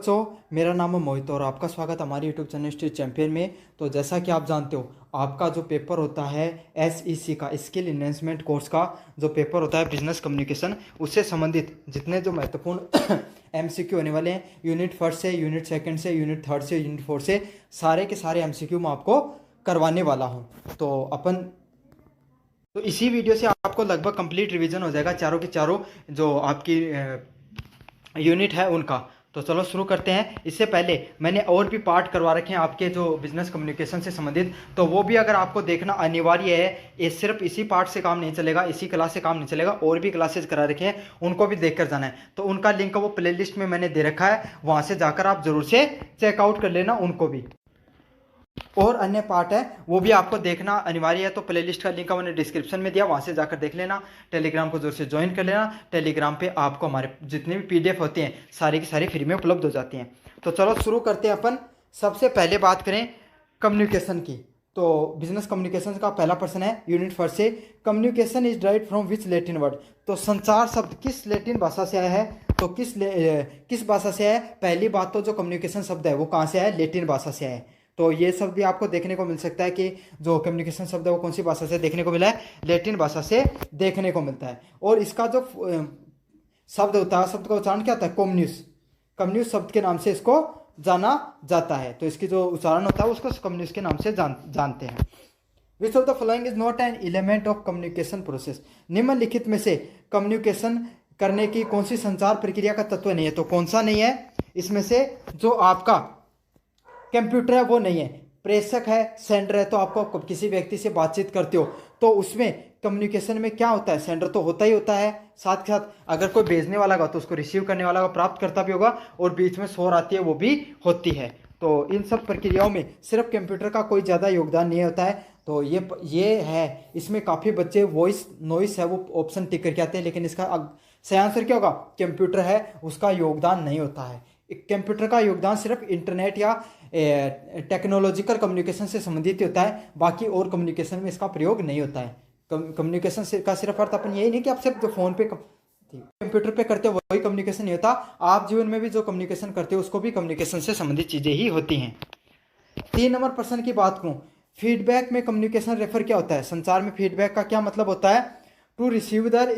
बच्चों, मेरा नाम है मोहित और आपका स्वागत हमारे यूट्यूब चैनल स्ट्रीट चैंपियन में। तो जैसा कि आप जानते हो, आपका जो पेपर होता है SEC का स्किल इन्हेंसमेंट कोर्स का जो पेपर होता है बिजनेस कम्युनिकेशन, उससे संबंधित जितने जो महत्वपूर्ण MCQ होने वाले हैं, यूनिट फर्स्ट से, यूनिट सेकंड से, यूनिट थर्ड से, यूनिट फोर्थ से, सारे के सारे MCQ मैं आपको करवाने वाला हूँ। तो इसी वीडियो से आपको लगभग कंप्लीट रिवीजन हो जाएगा चारों के चारों जो आपकी यूनिट है उनका। तो चलो शुरू करते हैं। इससे पहले मैंने और भी पार्ट करवा रखे हैं आपके जो बिजनेस कम्युनिकेशन से संबंधित, तो वो भी अगर आपको देखना अनिवार्य है। ये सिर्फ इसी पार्ट से काम नहीं चलेगा, इसी क्लास से काम नहीं चलेगा, और भी क्लासेस करा रखे हैं, उनको भी देख कर जाना है। तो उनका लिंक वो प्लेलिस्ट में मैंने दे रखा है, वहाँ से जाकर आप जरूर से चेकआउट कर लेना उनको भी। और अन्य पार्ट है वो भी आपको देखना अनिवार्य है, तो प्लेलिस्ट का लिंक मैंने डिस्क्रिप्शन में दिया, वहां से जाकर देख लेना। टेलीग्राम को जोर से ज्वाइन कर लेना। टेलीग्राम पे आपको हमारे जितने भी PDF होते हैं सारी की सारी फ्री में उपलब्ध हो जाती हैं। तो चलो शुरू करते हैं अपन। सबसे पहले बात करें कम्युनिकेशन की, तो बिजनेस कम्युनिकेशन का पहला प्रश्न है यूनिट फर्स्ट से, communication is died from which Latin word. तो संचार शब्द किस लैटिन भाषा से आया है? तो किस भाषा से है? पहली बात तो जो कम्युनिकेशन शब्द है वो कहाँ से आया? लैटिन भाषा से आया है। तो ये शब्द भी आपको देखने को मिल सकता है कि जो कम्युनिकेशन शब्द है वो कौन सी भाषा से देखने को मिला है? लैटिन भाषा से देखने को मिलता है। और इसका जो शब्द होता है, शब्द का उच्चारण क्या होता है? कम्युनिस। कम्युनिस शब्द के नाम से इसको जाना जाता है। तो इसकी जो उच्चारण होता है उसको कम्युनिस के नाम से जानते हैं। विच of the following is not an element of communication process. निम्नलिखित में से कम्युनिकेशन करने की कौन सी संचार प्रक्रिया का तत्व नहीं है? तो कौन सा नहीं है इसमें से? जो आपका कंप्यूटर है वो नहीं है। प्रेषक है, सेंडर है। तो आपको किसी व्यक्ति से बातचीत करते हो तो उसमें कम्युनिकेशन में क्या होता है? सेंडर तो होता ही होता है, साथ के साथ अगर कोई भेजने वाला होगा तो उसको रिसीव करने वाला होगा, प्राप्त करता भी होगा, और बीच में शोर आती है वो भी होती है। तो इन सब प्रक्रियाओं में सिर्फ कंप्यूटर का कोई ज़्यादा योगदान नहीं होता है। तो ये है, इसमें काफ़ी बच्चे वॉइस नॉइस है वो ऑप्शन टिक करके आते हैं, लेकिन इसका सही आंसर क्या होगा? कंप्यूटर है उसका योगदान नहीं होता है। कंप्यूटर का योगदान सिर्फ इंटरनेट या टेक्नोलॉजिकल कम्युनिकेशन से संबंधित होता है, बाकी और कम्युनिकेशन में इसका प्रयोग नहीं होता है। कम्युनिकेशन का सिर्फ अर्थ अपन यही नहीं कि आप सिर्फ जो फोन पे कंप्यूटर पे करते हो वही कम्युनिकेशन नहीं होता। आप जीवन में भी जो कम्युनिकेशन करते हो उसको भी कम्युनिकेशन से संबंधित चीजें ही होती हैं। 3 नंबर प्रश्न की बात करूं, फीडबैक में कम्युनिकेशन रेफर क्या होता है? संचार में फीडबैक का क्या मतलब होता है? To receive the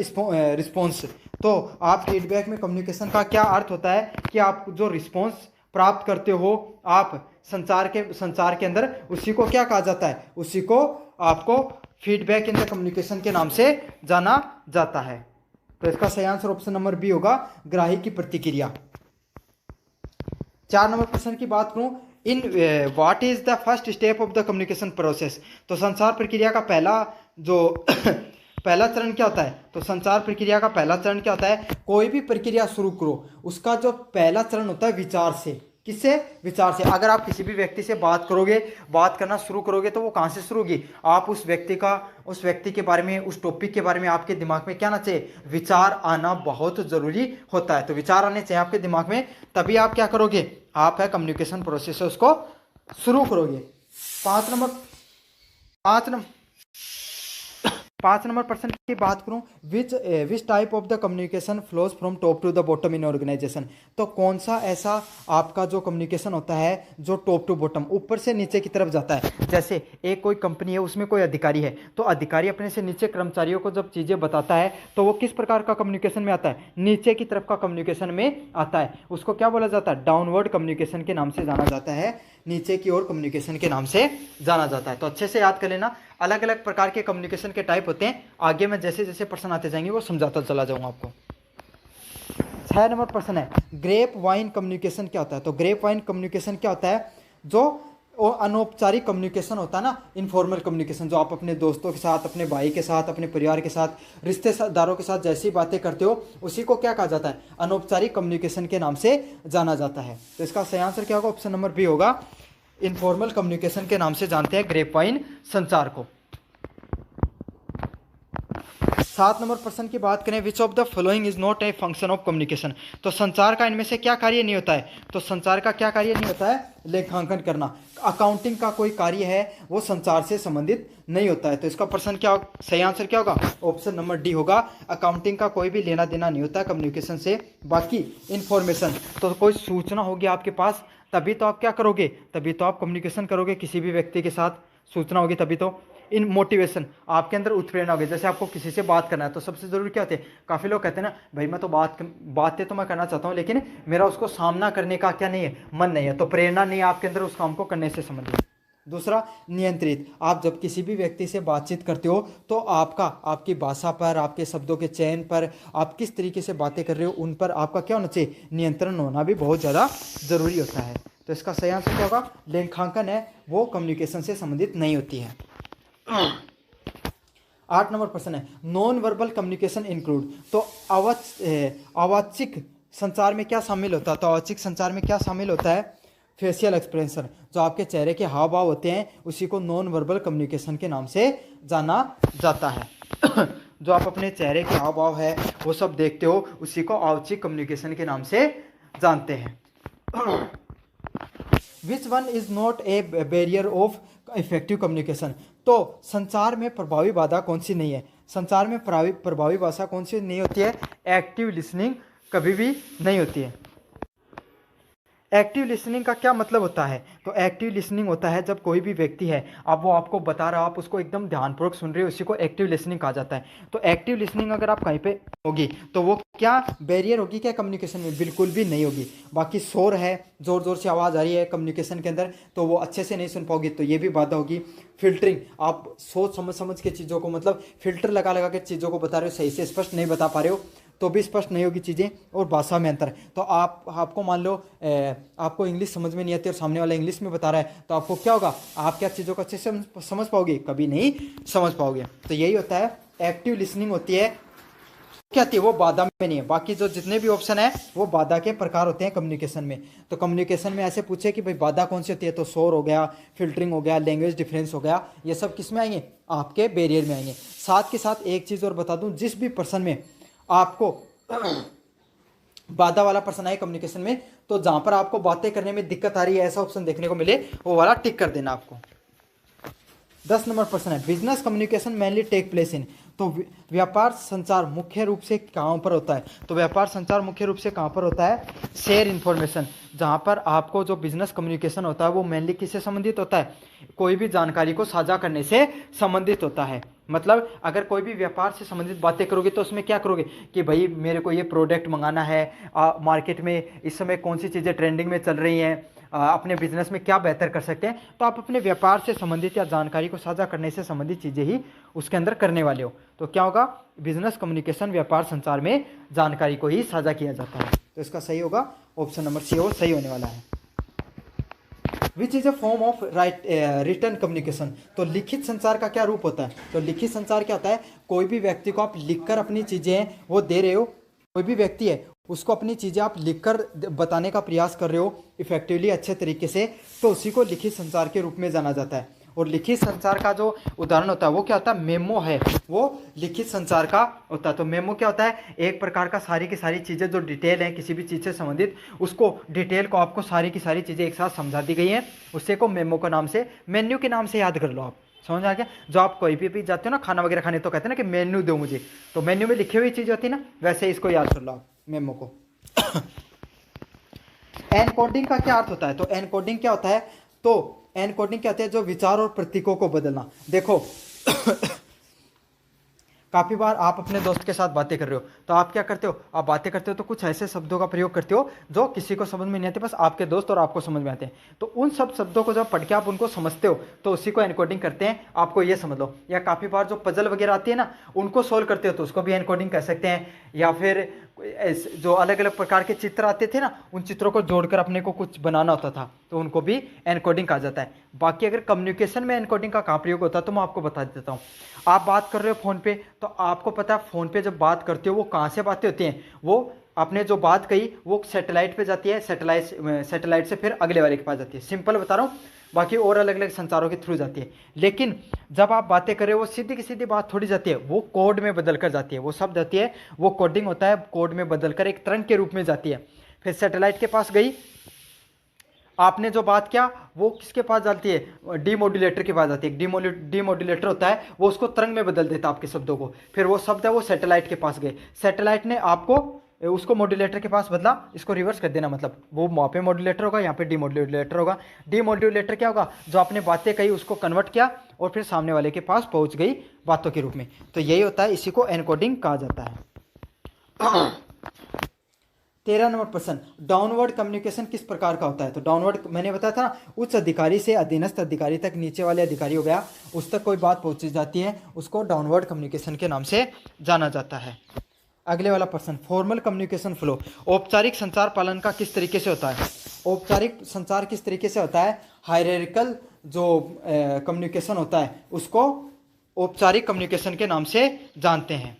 response. तो आप फीडबैक में कम्युनिकेशन का क्या अर्थ होता है कि आप जो रिस्पॉन्स प्राप्त करते हो आप संचार के अंदर, उसी को क्या कहा जाता है? उसी को आपको फीडबैक इन द कम्युनिकेशन के नाम से जाना जाता है। तो इसका सही आंसर ऑप्शन नंबर बी होगा, ग्राही की प्रतिक्रिया। 4 नंबर प्रश्न की बात करूं, in what is the first step of the communication process. तो संचार प्रक्रिया का पहला जो पहला चरण क्या होता है? तो संचार प्रक्रिया का पहला चरण क्या होता है? कोई भी प्रक्रिया शुरू करो उसका जो पहला चरण होता है विचार से। किससे? विचार से। अगर आप किसी भी व्यक्ति से बात करोगे, बात करना शुरू करोगे, तो वो कहाँ से शुरू होगी? आप उस व्यक्ति के बारे में, उस टॉपिक के बारे में आपके दिमाग में क्या आना चाहिए? विचार आना बहुत जरूरी होता है। तो विचार आने चाहिए आपके दिमाग में, तभी आप क्या करोगे? आप है कम्युनिकेशन प्रोसेस उसको शुरू करोगे। 5 नंबर प्रश्न की बात करूं, which type of the communication flows from top to the bottom in organisation. तो कौन सा ऐसा आपका जो कम्युनिकेशन होता है जो टॉप टू बॉटम, ऊपर से नीचे की तरफ जाता है? जैसे एक कोई कंपनी है, उसमें कोई अधिकारी है, तो अधिकारी अपने से नीचे कर्मचारियों को जब चीज़ें बताता है तो वो किस प्रकार का कम्युनिकेशन में आता है? नीचे की तरफ का कम्युनिकेशन में आता है। उसको क्या बोला जाता है? डाउनवर्ड कम्युनिकेशन के नाम से जाना जाता है, नीचे की ओर कम्युनिकेशन के नाम से जाना जाता है। तो अच्छे से याद कर लेना, अलग अलग प्रकार के कम्युनिकेशन के टाइप होते हैं। आगे मैं जैसे जैसे प्रश्न आते जाएंगे वो समझाता चला जाऊंगा आपको। 6 नंबर प्रश्न है, ग्रेप वाइन कम्युनिकेशन क्या होता है? तो ग्रेप वाइन कम्युनिकेशन क्या होता है? जो अनौपचारिक कम्युनिकेशन होता है ना, इनफॉर्मल कम्युनिकेशन, जो आप अपने दोस्तों के साथ, अपने भाई के साथ, अपने परिवार के साथ, रिश्तेदारों के साथ जैसी बातें करते हो उसी को क्या कहा जाता है? अनौपचारिक कम्युनिकेशन के नाम से जाना जाता है। तो इसका सही आंसर क्या होगा? ऑप्शन नंबर बी होगा, इनफॉर्मल कम्युनिकेशन के नाम से जानते हैं ग्रेप वाइन संचार को। 7 नंबर प्रश्न की बात करें, विच of the following is not a function of communication. तो संचार का इनमें से क्या कार्य नहीं होता है? तो संचार का क्या कार्य नहीं होता है? लेखांकन करना। अकाउंटिंग का कोई कार्य है वो संचार से संबंधित नहीं होता है। तो इसका प्रश्न क्या होगा, सही आंसर क्या होगा? ऑप्शन नंबर डी होगा। अकाउंटिंग का कोई भी लेना देना नहीं होता है कम्युनिकेशन से। बाकी इन्फॉर्मेशन, तो कोई सूचना होगी आपके पास तभी तो आप क्या करोगे, तभी तो आप कम्युनिकेशन करोगे किसी भी व्यक्ति के साथ, सूचना होगी तभी तो। इन मोटिवेशन, आपके अंदर उत्प्रेरणा होगी। जैसे आपको किसी से बात करना है तो सबसे जरूरी क्या होते हैं, काफ़ी लोग कहते हैं ना भाई मैं तो बातें तो मैं करना चाहता हूँ लेकिन मेरा उसको सामना करने का क्या नहीं है, मन नहीं है, तो प्रेरणा नहीं है आपके अंदर उस काम को करने से संबंधित। दूसरा, नियंत्रित, आप जब किसी भी व्यक्ति से बातचीत करते हो तो आपकी भाषा पर, आपके शब्दों के चयन पर, आप किस तरीके से बातें कर रहे हो उन पर आपका क्या होना चाहिए, नियंत्रण होना भी बहुत ज़्यादा ज़रूरी होता है। तो इसका सही आंसर क्या होगा? लेखांकन है वो कम्युनिकेशन से संबंधित नहीं होती है। 8 नंबर प्रश्न है, नॉन वर्बल कम्युनिकेशन इंक्लूड। तो अवाचिक संचार में क्या शामिल होता है? तो अवाचिक संचार में क्या शामिल होता है? फेशियल एक्सप्रेशन, जो आपके चेहरे के हाव भाव होते हैं उसी को नॉन वर्बल कम्युनिकेशन के नाम से जाना जाता है। जो आप अपने चेहरे के हाव भाव है वो सब देखते हो उसी को अवाचिक कम्युनिकेशन के नाम से जानते हैं। Which one is not A barrier of effective communication. तो संचार में प्रभावी बाधा कौन सी नहीं है? संचार में प्रभावी भाषा कौन सी नहीं होती है? एक्टिव लिसनिंग कभी भी नहीं होती है। एक्टिव लिसनिंग का क्या मतलब होता है? तो एक्टिव लिसनिंग होता है जब कोई भी व्यक्ति है, अब वो आपको बता रहा हो, आप उसको एकदम ध्यानपूर्वक सुन रहे हो, उसी को एक्टिव लिसनिंग कहा जाता है। तो एक्टिव लिसनिंग अगर आप कहीं पे होगी तो वो क्या बैरियर होगी क्या कम्युनिकेशन में? बिल्कुल भी नहीं होगी। बाकी शोर है, जोर जोर से आवाज़ आ रही है कम्युनिकेशन के अंदर तो वो अच्छे से नहीं सुन पाओगी, तो ये भी बाधा होगी। फिल्टरिंग, आप सोच समझ के चीज़ों को, मतलब फिल्टर लगा लगा के चीज़ों को बता रहे हो, सही से स्पष्ट नहीं बता पा रहे हो तो भी स्पष्ट नहीं होगी चीज़ें। और भाषा में अंतर, तो आपको मान लो आपको इंग्लिश समझ में नहीं आती और सामने वाला इंग्लिश में बता रहा है तो आपको क्या होगा, आप क्या चीज़ों को अच्छे से समझ पाओगे? कभी नहीं समझ पाओगे। तो यही होता है एक्टिव लिसनिंग होती है, क्या होती है वो बाधा में नहीं है। बाकी जो जितने भी ऑप्शन है वो बाधा के प्रकार होते हैं कम्युनिकेशन में। तो कम्युनिकेशन में ऐसे पूछे कि भाई बाधा कौन सी होती है, तो शोर हो गया, फिल्टरिंग हो गया, लैंग्वेज डिफरेंस हो गया, ये सब किस में आएंगे? आपके बैरियर में आएंगे। साथ के साथ एक चीज़ और बता दूं, जिस भी पर्सन में आपको बाधा वाला पर्सन आए कम्युनिकेशन में, तो जहां पर आपको बातें करने में दिक्कत आ रही है ऐसा ऑप्शन देखने को मिले वो वाला टिक कर देना आपको। 10 नंबर प्रश्न है, business communication mainly take place in. तो व्यापार संचार मुख्य रूप से कहाँ पर होता है? तो व्यापार संचार मुख्य रूप से कहाँ पर होता है? शेयर इन्फॉर्मेशन, जहाँ पर आपको जो बिजनेस कम्युनिकेशन होता है वो मेनली किससे संबंधित होता है? कोई भी जानकारी को साझा करने से संबंधित होता है। मतलब अगर कोई भी व्यापार से संबंधित बातें करोगे तो उसमें क्या करोगे कि भाई मेरे को ये प्रोडक्ट मंगाना है, मार्केट में इस समय कौन सी चीज़ें ट्रेंडिंग में चल रही हैं, अपने बिजनेस में क्या बेहतर कर सकते हैं, तो आप अपने व्यापार से संबंधित या जानकारी को साझा करने से संबंधित चीज़ें ही उसके अंदर करने वाले हो। तो क्या होगा? बिजनेस कम्युनिकेशन व्यापार संचार में जानकारी को ही साझा किया जाता है। तो इसका सही होगा ऑप्शन नंबर सी, वो सही होने वाला है। Which is a form of return communication. तो लिखित संचार का क्या रूप होता है? तो लिखित संचार क्या होता है? कोई भी व्यक्ति को आप लिखकर अपनी चीज़ें वो दे रहे हो, कोई भी व्यक्ति है उसको अपनी चीज़ें आप लिखकर बताने का प्रयास कर रहे हो इफेक्टिवली, अच्छे तरीके से, तो उसी को लिखित संचार के रूप में जाना जाता है। और लिखित संचार का जो उदाहरण होता है वो क्या होता है? मेमो है, वो लिखित संचार का होता है। तो मेमो क्या होता है? एक प्रकार का सारी की सारी चीज़ें जो डिटेल है किसी भी चीज़ से संबंधित, उसको डिटेल को आपको सारी की सारी चीज़ें एक साथ समझा दी गई हैं, उससे को मेमो के नाम से, मेन्यू के नाम से याद कर लो आप। समझ आ गया? जो आप कोई भी जाते हो ना खाना वगैरह खाने तो कहते हैं ना कि मेन्यू दो मुझे, तो मेन्यू में लिखी हुई चीज़ होती है ना, वैसे इसको याद कर लो आप मेमो को। एनकोडिंग का क्या अर्थ होता है? तो एनकोडिंग क्या होता है? तो एनकोडिंग क्या होता है? जो विचार और प्रतीकों को बदलना। देखो काफ़ी बार आप अपने दोस्त के साथ बातें कर रहे हो तो आप क्या करते हो? आप बातें करते हो तो कुछ ऐसे शब्दों का प्रयोग करते हो जो किसी को समझ में नहीं आते, बस आपके दोस्त और आपको समझ में आते हैं। तो उन सब शब्दों को जब पढ़ के आप उनको समझते हो तो उसी को एनकोडिंग करते हैं, आपको ये समझ लो। या काफ़ी बार जो पजल वगैरह आती है ना उनको सोल्व करते हो तो उसको भी एनकोडिंग कह सकते हैं। या फिर जो अलग अलग प्रकार के चित्र आते थे ना उन चित्रों को जोड़कर अपने को कुछ बनाना होता था तो उनको भी एनकोडिंग कहा जाता है। बाकी अगर कम्युनिकेशन में एनकोडिंग का कहाँ प्रयोग होता है तो मैं आपको बता देता हूँ। आप बात कर रहे हो फ़ोन पे, तो आपको पता है फ़ोन पे जब बात करते हो वो कहाँ से बातें होती हैं? वो आपने जो बात कही वो सैटेलाइट पे जाती है, सैटेलाइट से फिर अगले वाले के पास जाती है। सिंपल बता रहा हूँ, बाकी और अलग अलग संचारों के थ्रू जाती है। लेकिन जब आप बातें करें वो सीधी की सीधी बात थोड़ी जाती है, वो कोड में बदल कर जाती है। वो शब्द जाती है, वो कोडिंग होता है, कोड में बदल कर एक तरंग के रूप में जाती है। फिर सैटेलाइट के पास गई, आपने जो बात किया वो किसके पास जाती है, डीमोड्यूलेटर के पास जाती है। डीमोड्यूलेटर होता है, वो उसको तरंग में बदल देता है आपके शब्दों को। फिर वो शब्द है वो सैटेलाइट के पास गए, सैटेलाइट ने आपको उसको मॉड्यूलेटर के पास बदला। इसको रिवर्स कर देना, मतलब वो वहाँ पे मॉड्यूलेटर होगा, यहाँ पे डीमोड्यूलेटर होगा। डीमोड्यूलेटर क्या होगा, जो आपने बातें कही उसको कन्वर्ट किया और फिर सामने वाले के पास पहुँच गई बातों के रूप में। तो यही होता है, इसी को एनकोडिंग कहा जाता है। 13 नंबर प्रश्न, डाउनवर्ड कम्युनिकेशन किस प्रकार का होता है। तो डाउनवर्ड मैंने बताया था ना, उच्च अधिकारी से अधीनस्थ अधिकारी तक, नीचे वाले अधिकारी हो गया, उस तक कोई बात पहुंची जाती है, उसको डाउनवर्ड कम्युनिकेशन के नाम से जाना जाता है। अगले वाला प्रश्न, फॉर्मल कम्युनिकेशन फ्लो, औपचारिक संचार पालन का किस तरीके से होता है। औपचारिक संचार किस तरीके से होता है, हायरार्किकल जो कम्युनिकेशन होता है उसको औपचारिक कम्युनिकेशन के नाम से जानते हैं।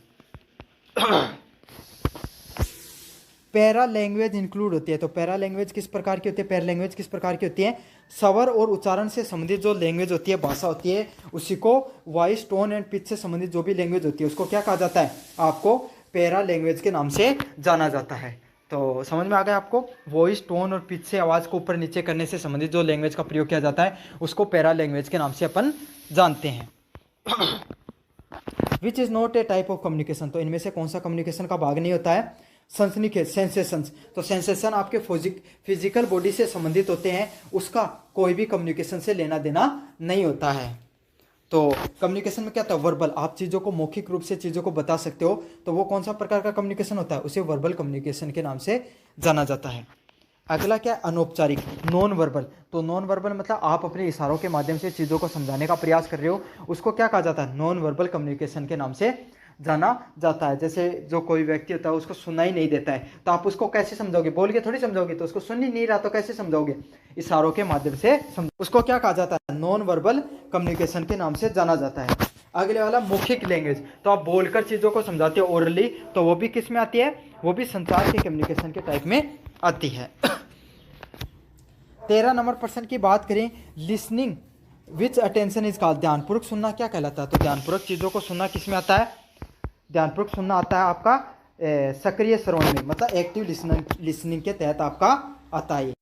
पैरा लैंग्वेज इंक्लूड होती है। तो पैरा लैंग्वेज किस प्रकार की होती है, पैरा लैंग्वेज किस प्रकार की होती है, स्वर और उच्चारण से संबंधित जो लैंग्वेज होती है, भाषा होती है, उसी को वॉइस टोन एंड पिच से संबंधित जो भी लैंग्वेज होती है उसको क्या कहा जाता है, आपको पैरा लैंग्वेज के नाम से जाना जाता है। तो समझ में आ गया आपको, वॉइस टोन और पिच से आवाज़ को ऊपर नीचे करने से संबंधित जो लैंग्वेज का प्रयोग किया जाता है उसको पैरा लैंग्वेज के नाम से अपन जानते हैं। Which is not a type of communication, तो इनमें से कौन सा कम्युनिकेशन का भाग नहीं होता है, सनसनीखेज सेंसेशंस। तो सेंसेशन आपके फिजिकल बॉडी से संबंधित होते हैं, उसका कोई भी कम्युनिकेशन से लेना देना नहीं होता है। तो कम्युनिकेशन में क्या होता है, वर्बल, आप चीज़ों को मौखिक रूप से चीज़ों को बता सकते हो, तो वो कौन सा प्रकार का कम्युनिकेशन होता है, उसे वर्बल कम्युनिकेशन के नाम से जाना जाता है। अगला क्या है, अनौपचारिक, नॉन वर्बल। तो नॉन वर्बल मतलब आप अपने इशारों के माध्यम से चीज़ों को समझाने का प्रयास कर रहे हो, उसको क्या कहा जाता है, नॉन वर्बल कम्युनिकेशन के नाम से जाना जाता है। जैसे जो कोई व्यक्ति होता है उसको सुनाई नहीं देता है, तो आप उसको कैसे समझोगे, बोल के थोड़ी समझोगे, तो उसको सुन ही नहीं रहा तो कैसे समझोगे, इशारों के माध्यम से उसको क्या कहा जाता है, नॉन वर्बल कम्युनिकेशन के नाम से जाना जाता है। अगले वाला मौखिक लैंग्वेज, तो आप बोलकर चीज़ों को समझाते हो ओरली, तो वो भी किस में आती है, वो भी संचार के कम्युनिकेशन के टाइप में आती है। 13 नंबर प्रश्न की बात करें, listening which attention is called, ध्यानपूर्वक सुनना क्या कहलाता है। तो ध्यानपूर्वक चीज़ों को सुनना किस में आता है, ध्यानपूर्वक सुनना आता है आपका सक्रिय श्रवण में, मतलब एक्टिव लिसनिंग के तहत आपका आता है।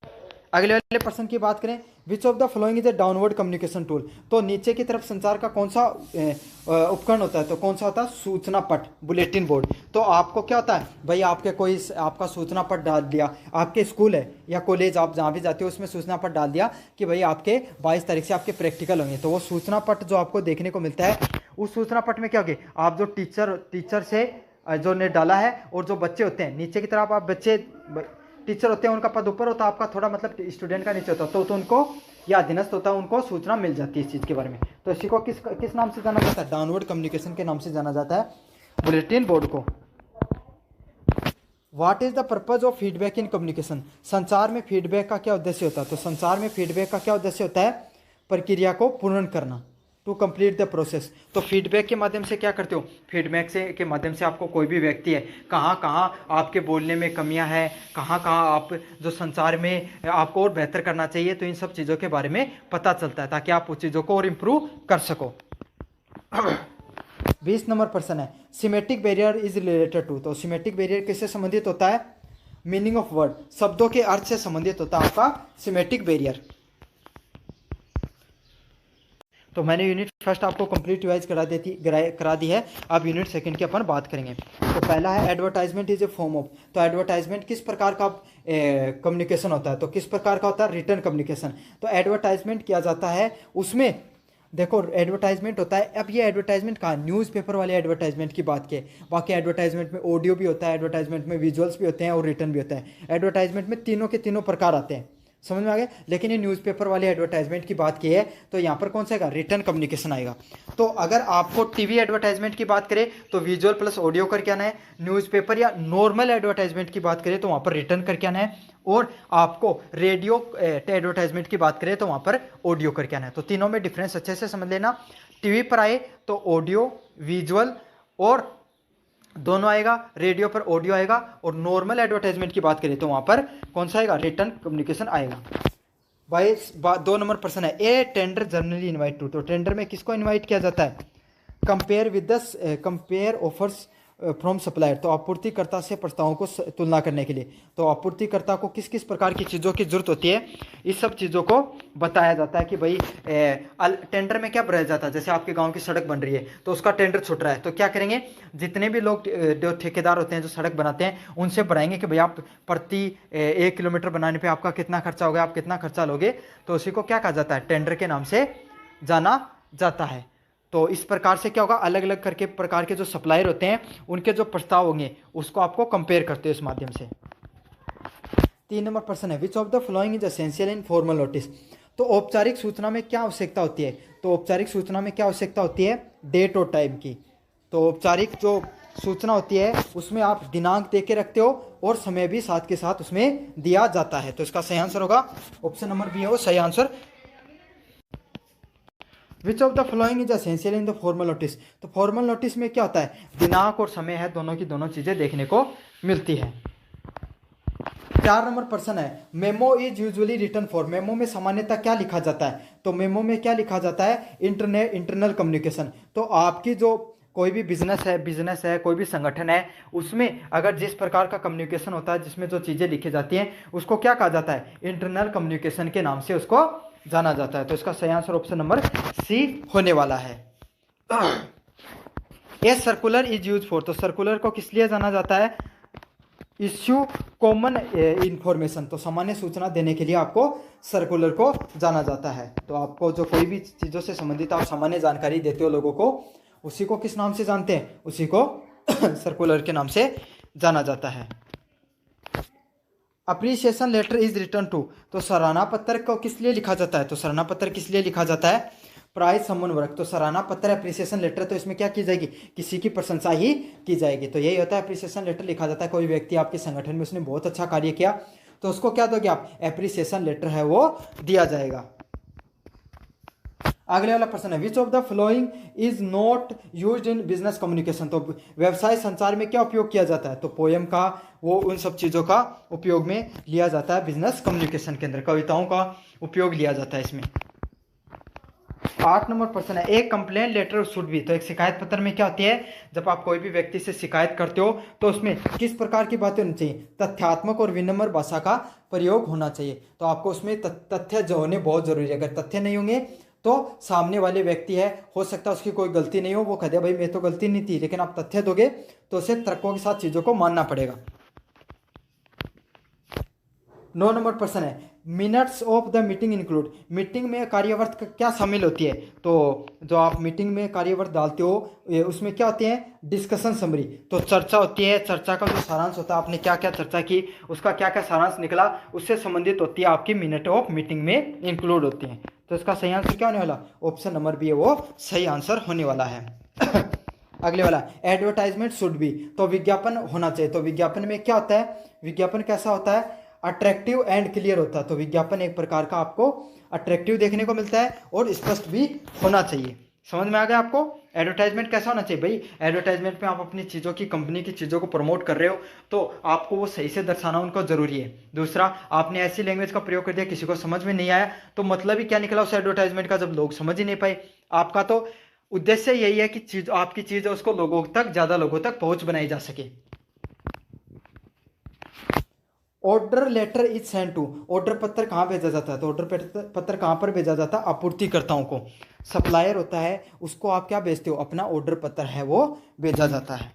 अगले वाले प्रश्न की बात करें, विच of the following is A downward communication tool, तो नीचे की तरफ संचार का कौन सा उपकरण होता है, तो कौन सा होता है, सूचना पट, बुलेटिन बोर्ड। तो आपको क्या होता है भाई, आपके कोई आपका सूचना पट डाल दिया, आपके स्कूल है या कॉलेज आप जहाँ भी जाते हो उसमें सूचना पट डाल दिया कि भाई आपके 22 तारीख से आपके प्रैक्टिकल होंगे, तो वो सूचना पट जो आपको देखने को मिलता है, उस सूचना पट में क्या होगी, आप जो टीचर से जो ने डाला है और जो बच्चे होते हैं नीचे की तरफ, आप बच्चे टीचर होते हैं उनका पद ऊपर होता है, आपका थोड़ा मतलब स्टूडेंट का नीचे होता है, तो उनको या अधीनस्थ होता है, उनको सूचना मिल जाती है इस चीज़ के बारे में। तो इसी को किस नाम से जाना जाता है, डाउनवर्ड कम्युनिकेशन के नाम से जाना जाता है, बुलेटिन बोर्ड को। What is the purpose of feedback in communication, संचार में फीडबैक का क्या उद्देश्य होता है। तो संचार में फीडबैक का क्या उद्देश्य होता है, प्रक्रिया को पूर्ण करना, टू कंप्लीट द प्रोसेस। तो फीडबैक के माध्यम से क्या करते हो, फीडबैक से के माध्यम से आपको कोई भी व्यक्ति है, कहाँ कहाँ आपके बोलने में कमियां हैं, कहाँ कहाँ आप जो संचार में आपको और बेहतर करना चाहिए, तो इन सब चीज़ों के बारे में पता चलता है, ताकि आप उस चीज़ों को और इम्प्रूव कर सको। 20 नंबर प्रश्न है, semantic barrier is related to, तो सिमेटिक बैरियर किससे संबंधित होता है, मीनिंग ऑफ वर्ड, शब्दों के अर्थ से संबंधित होता है आपका सिमेटिक बैरियर। तो मैंने यूनिट फर्स्ट आपको कंप्लीट रिवाइज करा दी है, अब यूनिट सेकंड की अपन बात करेंगे। तो पहला है advertisement is a form of, तो एडवर्टाइजमेंट किस प्रकार का कम्युनिकेशन होता है, तो किस प्रकार का होता है, रिटर्न कम्युनिकेशन। तो एडवर्टाइजमेंट किया जाता है, उसमें देखो एडवर्टाइजमेंट होता है, अब ये एडवर्टाइजमेंट कहाँ, न्यूज़पेपर वाले एडवर्टाइजमेंट की बात की, बाकी एडवर्टाइजमेंट में ऑडियो भी होता है, एडवर्टाइजमेंट में विजुअल्स भी होते हैं और रिटर्न भी होता है। एडवर्टाइजमेंट में तीनों के तीनों प्रकार आते हैं, समझ में आ गया। लेकिन ये न्यूज़पेपर वाले एडवर्टाइजमेंट की बात की है, तो यहाँ पर कौन सा आएगा, रिटर्न कम्युनिकेशन आएगा। तो अगर आपको टीवी एडवर्टाइजमेंट की बात करें तो विजुअल प्लस ऑडियो करके आना है, न्यूज़पेपर या नॉर्मल एडवर्टाइजमेंट की बात करें तो वहाँ पर रिटर्न करके आना है, और आपको रेडियो एडवर्टाइजमेंट की बात करें तो वहाँ पर ऑडियो करके आना है। तो तीनों में डिफरेंस अच्छे से समझ लेना। टीवी पर आए तो ऑडियो, विजुअल और दोनों आएगा, रेडियो पर ऑडियो आएगा, और नॉर्मल एडवर्टाइजमेंट की बात करें तो वहाँ पर कौन सा आएगा, रिटर्न कम्युनिकेशन आएगा। भाई 2 नंबर प्रश्न है, ए टेंडर जनरली इनवाइट टू, तो टेंडर में किसको इनवाइट किया जाता है, कंपेयर ऑफर्स फ्रॉम सप्लायर, तो आपूर्तिकर्ता से प्रस्तावों को तुलना करने के लिए। तो आपूर्तिकर्ता को किस किस प्रकार की चीज़ों की जरूरत होती है, इस सब चीज़ों को बताया जाता है कि भाई टेंडर में क्या भराया जाता है। जैसे आपके गांव की सड़क बन रही है तो उसका टेंडर छूट रहा है, तो क्या करेंगे, जितने भी लोग जो ठेकेदार होते हैं जो सड़क बनाते हैं उनसे भराएंगे कि भाई आप प्रति 1 किलोमीटर बनाने पर आपका कितना खर्चा होगा, आप कितना खर्चा लोगे। तो उसी को क्या कहा जाता है, टेंडर के नाम से जाना जाता है। तो इस प्रकार से क्या होगा, अलग अलग करके प्रकार के जो सप्लायर होते हैं उनके जो प्रस्ताव होंगे उसको आपको कंपेयर करते हैं इस माध्यम से। 3 नंबर प्रश्न है, which of the following is essential in formal notice, तो औपचारिक सूचना में क्या आवश्यकता होती है, तो औपचारिक सूचना में क्या आवश्यकता होती है, डेट और टाइम की। तो औपचारिक जो सूचना होती है उसमें आप दिनांक दे के रखते हो और समय भी साथ के साथ उसमें दिया जाता है। तो इसका सही आंसर होगा ऑप्शन नंबर बी है वो सही answer. Which of the following is essential in the formal notice, तो फॉर्मल नोटिस में क्या होता है, दिनांक और समय है, दोनों की दोनों चीजें देखने को मिलती है। 4 नंबर प्रश्न है, memo is usually written for, memo में सामान्यतः क्या लिखा जाता है, तो मेमो में क्या लिखा जाता है, इंटरनल कम्युनिकेशन। तो आपकी जो कोई भी बिजनेस है कोई भी संगठन है उसमें अगर जिस प्रकार का कम्युनिकेशन होता है जिसमें जो चीज़ें लिखी जाती हैं उसको क्या कहा जाता है, इंटरनल कम्युनिकेशन के नाम से उसको जाना जाता है। तो इसका सही आंसर ऑप्शन नंबर सी होने वाला है। A circular is use for, तो सर्कुलर को किस लिए जाना जाता है, इश्यू कॉमन इंफॉर्मेशन, तो सामान्य सूचना देने के लिए आपको सर्कुलर को जाना जाता है। तो आपको जो कोई भी चीज़ों से संबंधित आप सामान्य जानकारी देते हो लोगों को, उसी को किस नाम से जानते हैं, उसी को सर्कुलर के नाम से जाना जाता है। Appreciation letter is return to, तो सराहना पत्र को किस लिए लिखा जाता है, तो सराहना पत्र किस लिए लिखा जाता है, प्राइज सम्मान वर्क, तो सराहना पत्र अप्रिसिएशन लेटर, तो इसमें क्या की जाएगी, किसी की प्रशंसा ही की जाएगी। तो यही होता है अप्रिसिएशन लेटर लिखा जाता है, कोई व्यक्ति आपके संगठन में उसने बहुत अच्छा कार्य किया तो उसको क्या दोगे आप, एप्रिसिएशन लेटर है वो दिया जाएगा। अगले वाला प्रश्न है, which of the following is not used in business communication, तो व्यवसाय संचार में क्या उपयोग किया जाता है, तो पोयम का वो उन सब चीज़ों का उपयोग में लिया जाता है बिजनेस कम्युनिकेशन के अंदर, कविताओं का उपयोग लिया जाता है इसमें। 8 नंबर प्रश्न है, एक कंप्लेंट लेटर शुड बी, तो एक शिकायत पत्र में क्या होती है, जब आप कोई भी व्यक्ति से शिकायत करते हो तो उसमें किस प्रकार की बातें होनी चाहिए, तथ्यात्मक और विनम्र भाषा का प्रयोग होना चाहिए। तो आपको उसमें तथ्य जो होने बहुत जरूरी है, अगर तथ्य नहीं होंगे तो सामने वाले व्यक्ति है हो सकता है उसकी कोई गलती नहीं हो, वो कह दे भाई मैं तो गलती नहीं थी, लेकिन आप तथ्य दोगे तो उसे तर्कों के साथ चीजों को मानना पड़ेगा। 9 नंबर प्रश्न है, minutes of the meeting include, meeting में कार्यवर्त क्या शामिल होती है, तो जो आप मीटिंग में कार्यवर्त डालते हो उसमें क्या होते हैं, डिस्कशन समरी, तो चर्चा होती है, चर्चा का जो सारांश होता है आपने क्या क्या चर्चा की उसका क्या क्या सारांश निकला उससे संबंधित होती है आपकी मिनट ऑफ मीटिंग में इंक्लूड होती है। तो इसका सही आंसर क्या होने वाला, ऑप्शन नंबर बी है वो सही आंसर होने वाला है। अगले वाला, एडवर्टाइजमेंट शुड बी, तो विज्ञापन होना चाहिए, तो विज्ञापन में क्या होता है, विज्ञापन कैसा होता है, अट्रैक्टिव एंड क्लियर होता है। तो विज्ञापन एक प्रकार का आपको अट्रैक्टिव देखने को मिलता है और स्पष्ट भी होना चाहिए। समझ में आ गया आपको, एडवर्टाइजमेंट कैसा होना चाहिए भाई, एडवर्टाइजमेंट में आप अपनी चीज़ों की कंपनी की चीज़ों को प्रमोट कर रहे हो तो आपको वो सही से दर्शाना उनको जरूरी है। दूसरा, आपने ऐसी लैंग्वेज का प्रयोग कर दिया किसी को समझ में नहीं आया तो मतलब ही क्या निकला उस एडवर्टाइजमेंट का, जब लोग समझ ही नहीं पाए। आपका तो उद्देश्य यही है कि चीज आपकी चीज़ है उसको लोगों तक, ज़्यादा लोगों तक पहुंच बनाई जा सके। Order letter is send to, order पत्र कहाँ भेजा जाता है, तो ऑर्डर पत्र कहाँ पर भेजा जाता है, आपूर्तिकर्ताओं को। सप्लायर होता है उसको आप क्या भेजते हो, अपना ऑर्डर पत्र है वो भेजा जाता है।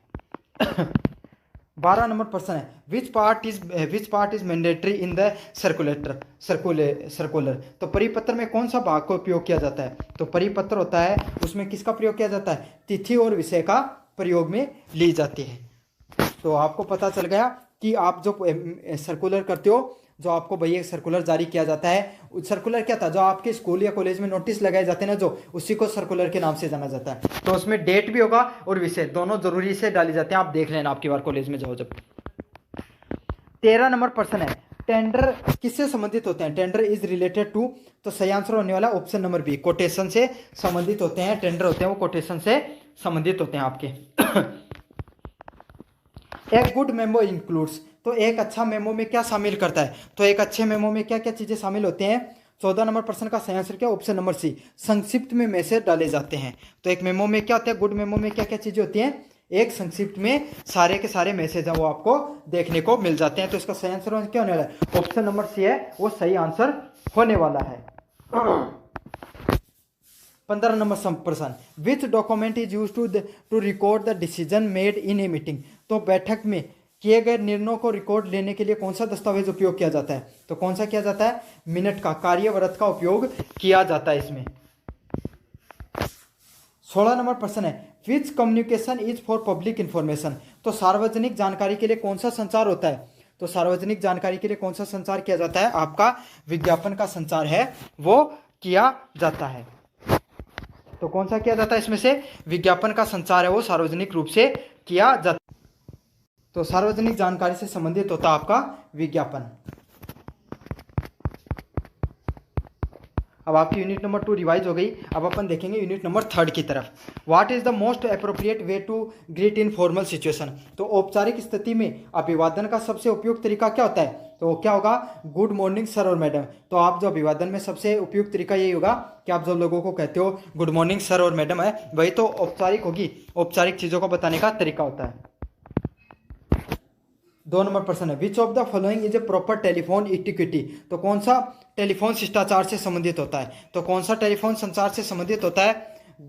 12 नंबर प्रश्न है, which part is mandatory in the circular, तो परिपत्र में कौन सा भाग का उपयोग किया जाता है, तो परिपत्र होता है उसमें किसका प्रयोग किया जाता है, तिथि और विषय का प्रयोग में ली जाती है। तो आपको पता चल गया कि आप जो सर्कुलर करते हो, जो आपको भैया सर्कुलर जारी किया जाता है, सर्कुलर क्या था, जो आपके स्कूल या कॉलेज में नोटिस लगाए जाते हैं ना, जो उसी को सर्कुलर के नाम से जाना जाता है। तो उसमें डेट भी होगा और विषय दोनों जरूरी से डाली जाते हैं, आप देख लेना आपकी बार कॉलेज में जाओ जब। 13 नंबर प्रश्न है, टेंडर किससे संबंधित होते हैं, टेंडर इज रिलेटेड टू, तो सही आंसर होने वाला ऑप्शन नंबर बी, कोटेशन से संबंधित होते हैं। टेंडर होते हैं वो कोटेशन से संबंधित होते हैं आपके। ए गुड मेमो इंक्लूड्स, तो एक अच्छा मेमो में क्या शामिल करता है, तो एक अच्छे मेमो में क्या क्या चीज़ें शामिल होती हैं। 14 नंबर प्रश्न का सही आंसर क्या, ऑप्शन नंबर सी, संक्षिप्त में मैसेज डाले जाते हैं। तो एक मेमो में क्या होता है, गुड मेमो में क्या क्या चीज़ें होती हैं, एक संक्षिप्त में सारे के सारे मैसेज हैं वो आपको देखने को मिल जाते हैं। तो इसका सही आंसर क्या होने वाला है, ऑप्शन नंबर सी है वो सही आंसर होने वाला है। 15 नंबर प्रश्न, which document is use to record the decision made in a meeting, तो बैठक में किए गए निर्णयों को रिकॉर्ड लेने के लिए कौन सा दस्तावेज उपयोग किया जाता है, तो कौन सा किया जाता है, मिनट का कार्यव्रत का उपयोग किया जाता है इसमें। 16 नंबर प्रश्न है, which communication is for public information, तो सार्वजनिक जानकारी के लिए कौन सा संचार होता है, तो सार्वजनिक जानकारी के लिए कौन सा संचार किया जाता है, आपका विज्ञापन का संचार है वो किया जाता है। तो कौन सा किया जाता है इसमें से, विज्ञापन का संचार है वो सार्वजनिक रूप से किया जाता है। तो सार्वजनिक जानकारी से संबंधित होता है आपका विज्ञापन। अब आपकी यूनिट नंबर 2 रिवाइज हो गई। अब अपन देखेंगे यूनिट नंबर 3 की तरफ। What is the most appropriate way to greet in formal situation, तो औपचारिक स्थिति में अभिवादन का सबसे उपयुक्त तरीका क्या होता है, तो क्या होगा, गुड मॉर्निंग सर और मैडम। तो आप जो अभिवादन में सबसे उपयुक्त तरीका यही होगा कि आप जब लोगों को कहते हो गुड मॉर्निंग सर और मैडम है, वही तो औपचारिक होगी, औपचारिक चीज़ों को बताने का तरीका होता है। 2 नंबर प्रश्न है, which of the following is a proper telephone etiquette, तो कौन सा टेलीफोन शिष्टाचार से संबंधित होता है, तो कौन सा टेलीफोन संचार से संबंधित होता है,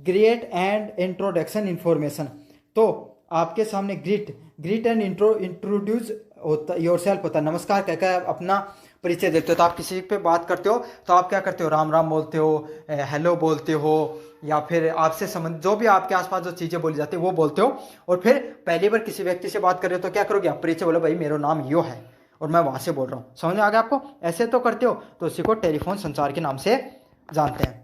ग्रीट एंड इंट्रोडक्शन इन्फॉर्मेशन। तो आपके सामने ग्रीट एंड इंट्रोड्यूस होता योरसेल्फ होता है, नमस्कार कहकर अपना परिचय देते हो। तो आप किसी पे बात करते हो तो आप क्या करते हो, राम राम बोलते हो, हेलो बोलते हो, या फिर आपसे संबंध जो भी आपके आसपास जो चीज़ें बोली जाती है वो बोलते हो। और फिर पहली बार किसी व्यक्ति से बात कर रहे हो तो क्या करोगे, आप परिचय बोलो, भाई मेरा नाम यो है और मैं वहाँ से बोल रहा हूँ। समझ में आ गया आपको, ऐसे तो करते हो, तो उसी को टेलीफोन संचार के नाम से जानते हैं।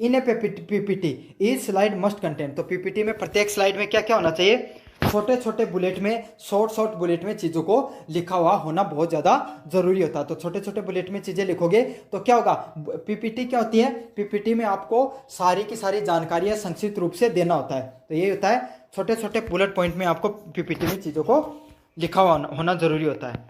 In a PPT is slide must content, तो पीपीटी में प्रत्येक स्लाइड में क्या क्या होना चाहिए, छोटे छोटे बुलेट में, शॉर्ट बुलेट में चीज़ों को लिखा हुआ होना बहुत ज़्यादा जरूरी होता है। तो छोटे छोटे बुलेट में चीज़ें लिखोगे तो क्या होगा, पीपीटी क्या होती है, पीपीटी में आपको सारी की सारी जानकारियाँ संक्षिप्त रूप से देना होता है। तो ये होता है छोटे छोटे बुलेट पॉइंट में आपको पीपीटी में चीज़ों को लिखा हुआ होना जरूरी होता है।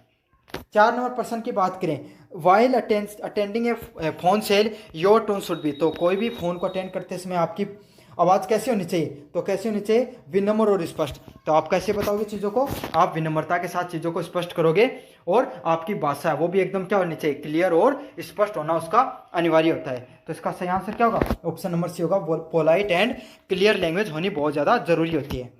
4 नंबर प्रश्न की बात करें, while attending A phone sell your tone should be, तो कोई भी फोन को अटेंड करते समय आपकी आवाज़ कैसी होनी चाहिए, तो कैसी होनी चाहिए, विनम्र और स्पष्ट। तो आप कैसे बताओगे चीज़ों को, आप विनम्रता के साथ चीज़ों को स्पष्ट करोगे और आपकी भाषा है वो भी एकदम क्या होनी चाहिए, क्लियर और स्पष्ट होना उसका अनिवार्य होता है। तो इसका सही आंसर क्या होगा, ऑप्शन नंबर सी होगा, पोलाइट एंड क्लियर लैंग्वेज होनी बहुत ज़्यादा जरूरी होती है।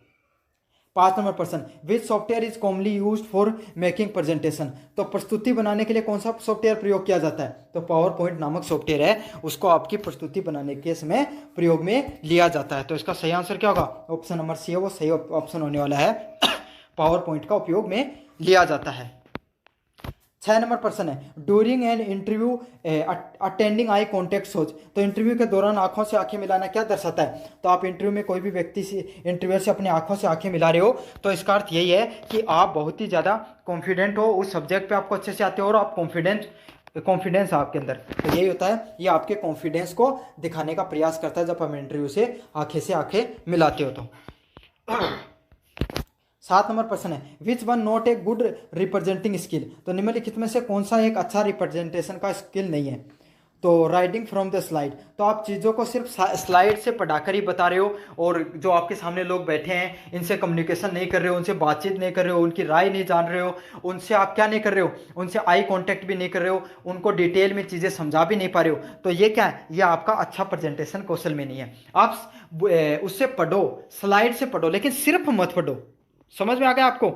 5 नंबर प्रश्न, विच software is commonly used for making presentation, तो प्रस्तुति बनाने के लिए कौन सा सॉफ्टवेयर प्रयोग किया जाता है, तो पावर पॉइंट नामक सॉफ्टवेयर है, उसको आपकी प्रस्तुति बनाने के समय प्रयोग में लिया जाता है। तो इसका सही आंसर क्या होगा, ऑप्शन नंबर सी है वो सही ऑप्शन होने वाला है, पावर पॉइंट का उपयोग में लिया जाता है। 6 नंबर प्रश्न है, during an interview attending eye contact सोच, तो इंटरव्यू के दौरान आंखों से आंखें मिलाना क्या दर्शाता है, तो आप इंटरव्यू में कोई भी व्यक्ति से इंटरव्यूअर से अपनी आंखों से आंखें मिला रहे हो तो इसका अर्थ यही है कि आप बहुत ही ज़्यादा कॉन्फिडेंट हो, उस सब्जेक्ट पे आपको अच्छे से आते हो और आप कॉन्फिडेंस है आपके अंदर। तो यही होता है, ये आपके कॉन्फिडेंस को दिखाने का प्रयास करता है जब हम इंटरव्यू से आंखें मिलाते हो। तो 7 नंबर प्रश्न है, which one not a good representing skill, तो निम्नलिखित में से कौन सा एक अच्छा रिप्रेजेंटेशन का स्किल नहीं है, तो राइटिंग फ्रॉम द स्लाइड, तो आप चीज़ों को सिर्फ स्लाइड से पढ़ाकर ही बता रहे हो और जो आपके सामने लोग बैठे हैं इनसे कम्युनिकेशन नहीं कर रहे हो, उनसे बातचीत नहीं कर रहे हो, उनकी राय नहीं जान रहे हो, उनसे आप क्या नहीं कर रहे हो, उनसे आई कांटेक्ट भी नहीं कर रहे हो, उनको डिटेल में चीज़ें समझा भी नहीं पा रहे हो, तो ये क्या है, ये आपका अच्छा प्रेजेंटेशन कौशल में नहीं है। आप उससे पढ़ो, स्लाइड से पढ़ो, लेकिन सिर्फ मत पढ़ो। समझ में आ गया आपको,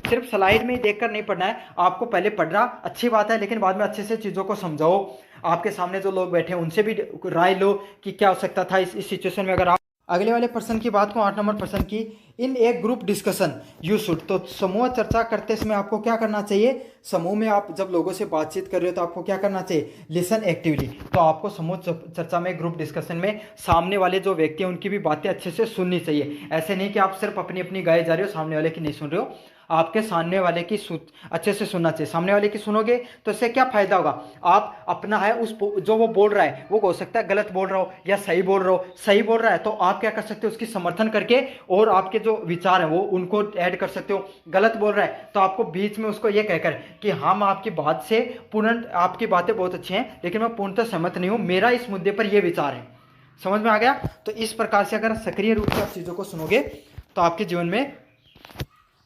सिर्फ स्लाइड में ही देखकर नहीं पढ़ना है, आपको पहले पढ़ना अच्छी बात है, लेकिन बाद में अच्छे से चीज़ों को समझाओ, आपके सामने जो लोग बैठे हैं उनसे भी राय लो कि क्या हो सकता था इस सिचुएशन में। अगर आप अगले वाले प्रश्न की बात को 8 नंबर प्रश्न की, इन एक ग्रुप डिस्कशन यू शुड, तो समूह चर्चा करते समय आपको क्या करना चाहिए, समूह में आप जब लोगों से बातचीत कर रहे हो तो आपको क्या करना चाहिए, लिसन एक्टिवली। तो आपको समूह चर्चा में, ग्रुप डिस्कशन में सामने वाले जो व्यक्ति हैं उनकी भी बातें अच्छे से सुननी चाहिए। ऐसे नहीं कि आप सिर्फ अपनी अपनी गाए जा रहे हो, सामने वाले की नहीं सुन रहे हो। आपके सामने वाले की अच्छे से सुनना चाहिए। सामने वाले की सुनोगे तो इससे क्या फायदा होगा, आप अपना है उस जो वो बोल रहा है वो हो सकता है गलत बोल रहा हो या सही बोल रहा हो, सही बोल रहा है तो आप क्या कर सकते हो उसकी समर्थन करके और आपके जो विचार हैं वो उनको ऐड कर सकते हो। गलत बोल रहा है तो आपको बीच में उसको ये कहकर कि हम आपकी बात से पूर्ण, आपकी बातें बहुत अच्छी हैं लेकिन मैं पूर्णतः सहमत नहीं हूं, मेरा इस मुद्दे पर यह विचार है। समझ में आ गया? तो इस प्रकार से अगर सक्रिय रूप से आप चीज़ों को सुनोगे तो आपके जीवन में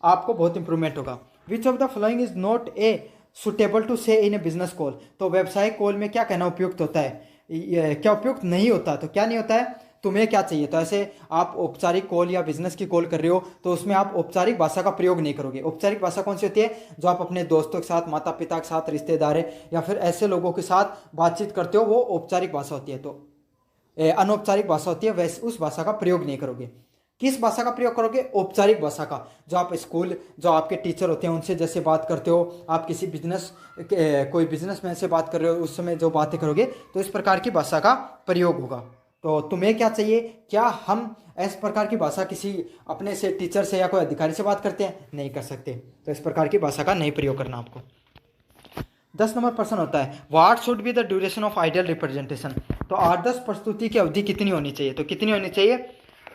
आपको बहुत इंप्रूवमेंट होगा। Which of the following is not a suitable to say in a business call. तो व्यवसायिक कॉल में क्या कहना उपयुक्त होता है, क्या उपयुक्त नहीं होता, तो क्या नहीं होता है, तुम्हें क्या चाहिए। तो ऐसे आप औपचारिक कॉल या बिजनेस की कॉल कर रहे हो तो उसमें आप औपचारिक भाषा का प्रयोग नहीं करोगे। औपचारिक भाषा कौन सी होती है, जो आप अपने दोस्तों के साथ, माता पिता के साथ, रिश्तेदार या फिर ऐसे लोगों के साथ बातचीत करते हो, वो औपचारिक भाषा होती है। तो अनौपचारिक भाषा होती है, वैसे उस भाषा का प्रयोग नहीं करोगे। किस भाषा का प्रयोग करोगे, औपचारिक भाषा का। जो आप स्कूल, जो आपके टीचर होते हैं उनसे जैसे बात करते हो, आप किसी कोई बिजनेसमैन से बात कर रहे हो उस समय जो बातें करोगे तो इस प्रकार की भाषा का प्रयोग होगा। तो तुम्हें क्या चाहिए, क्या हम इस प्रकार की भाषा किसी अपने से टीचर से या कोई अधिकारी से बात करते हैं, नहीं कर सकते। तो इस प्रकार की भाषा का नहीं प्रयोग करना आपको। 10 नंबर प्रश्न होता है what should be the duration of ideal representation. तो आदर्श प्रस्तुति की अवधि कितनी होनी चाहिए, तो कितनी होनी चाहिए,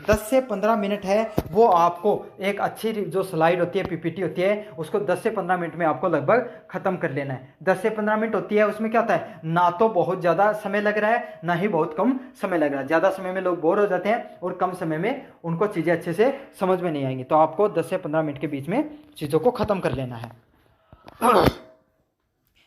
10 से 15 मिनट है। वो आपको एक अच्छी जो स्लाइड होती है, पीपीटी होती है, उसको 10 से 15 मिनट में आपको लगभग खत्म कर लेना है। 10 से 15 मिनट होती है, उसमें क्या होता है, ना तो बहुत ज़्यादा समय लग रहा है ना ही बहुत कम समय लग रहा है। ज़्यादा समय में लोग बोर हो जाते हैं और कम समय में उनको चीज़ें अच्छे से समझ में नहीं आएंगी। तो आपको 10 से 15 मिनट के बीच में चीज़ों को ख़त्म कर लेना है।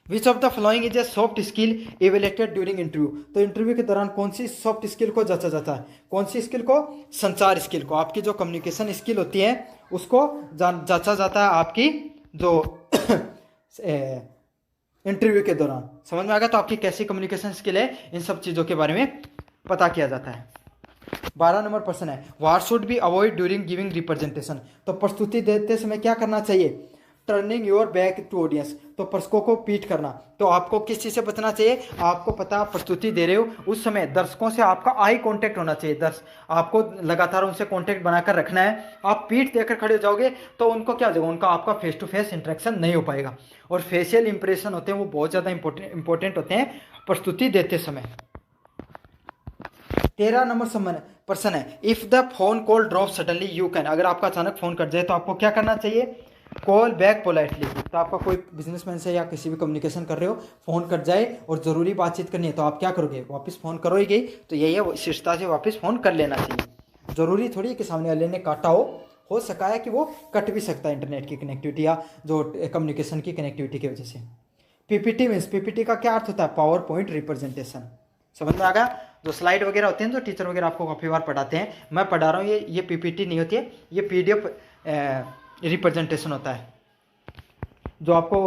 Which of the following is a soft skill evaluated during interview. तो इंटरव्यू के दौरान कौन सी सॉफ्ट स्किल को जांचा जाता है, कौन सी स्किल को, संचार स्किल को। आपकी जो कम्युनिकेशन स्किल होती है उसको जांचा जाता है आपकी जो इंटरव्यू के दौरान। समझ में आ गया? तो आपकी कैसी कम्युनिकेशन स्किल है, इन सब चीज़ों के बारे में पता किया जाता है। 12 नंबर प्रश्न है what should be avoid during giving representation. तो प्रस्तुति देते समय क्या करना चाहिए, turning your back to audience. तो दर्शकों को पीठ करना। तो आपको किस चीज़ से बचना चाहिए, आपको पता प्रस्तुति दे रहे हो उस समय दर्शकों से आपका आई कांटेक्ट होना चाहिए। आपको लगातार उनसे कांटेक्ट बनाकर रखना है। आप पीठ देकर खड़े हो जाओगे तो उनको क्या हो जाएगा, उनका आपका फेस टू फेस इंटरेक्शन नहीं हो पाएगा। और फेशियल इंप्रेशन होते हैं वो बहुत ज़्यादा इंपॉर्टेंट होते हैं प्रस्तुति देते समय। 13 नंबर प्रश्न है if the phone call drop suddenly you can. अगर आपका अचानक फोन कट जाए तो आपको क्या करना चाहिए, कॉल बैक पोलाइटली। तो आपका कोई बिजनेसमैन से या किसी भी कम्युनिकेशन कर रहे हो, फोन कट जाए और ज़रूरी बातचीत करनी है तो आप क्या करोगे, वापस फ़ोन करोगे। तो यही है, शिष्टता से वापस फ़ोन कर लेना चाहिए। ज़रूरी थोड़ी है कि सामने वाले ने काटा हो सका है कि वो कट भी सकता है इंटरनेट की कनेक्टिविटी या जो कम्युनिकेशन की कनेक्टिविटी की वजह से। पीपीटी मीन्स, पीपीटी का क्या अर्थ होता है, पावर पॉइंट रिप्रेजेंटेशन। समझ में आ गया? जो स्लाइड वगैरह होते हैं जो टीचर वगैरह आपको काफ़ी बार पढ़ाते हैं, मैं पढ़ा रहा हूँ, ये पीपीटी नहीं होती है, ये पीडीएफ रिप्रेजेंटेशन होता है। जो आपको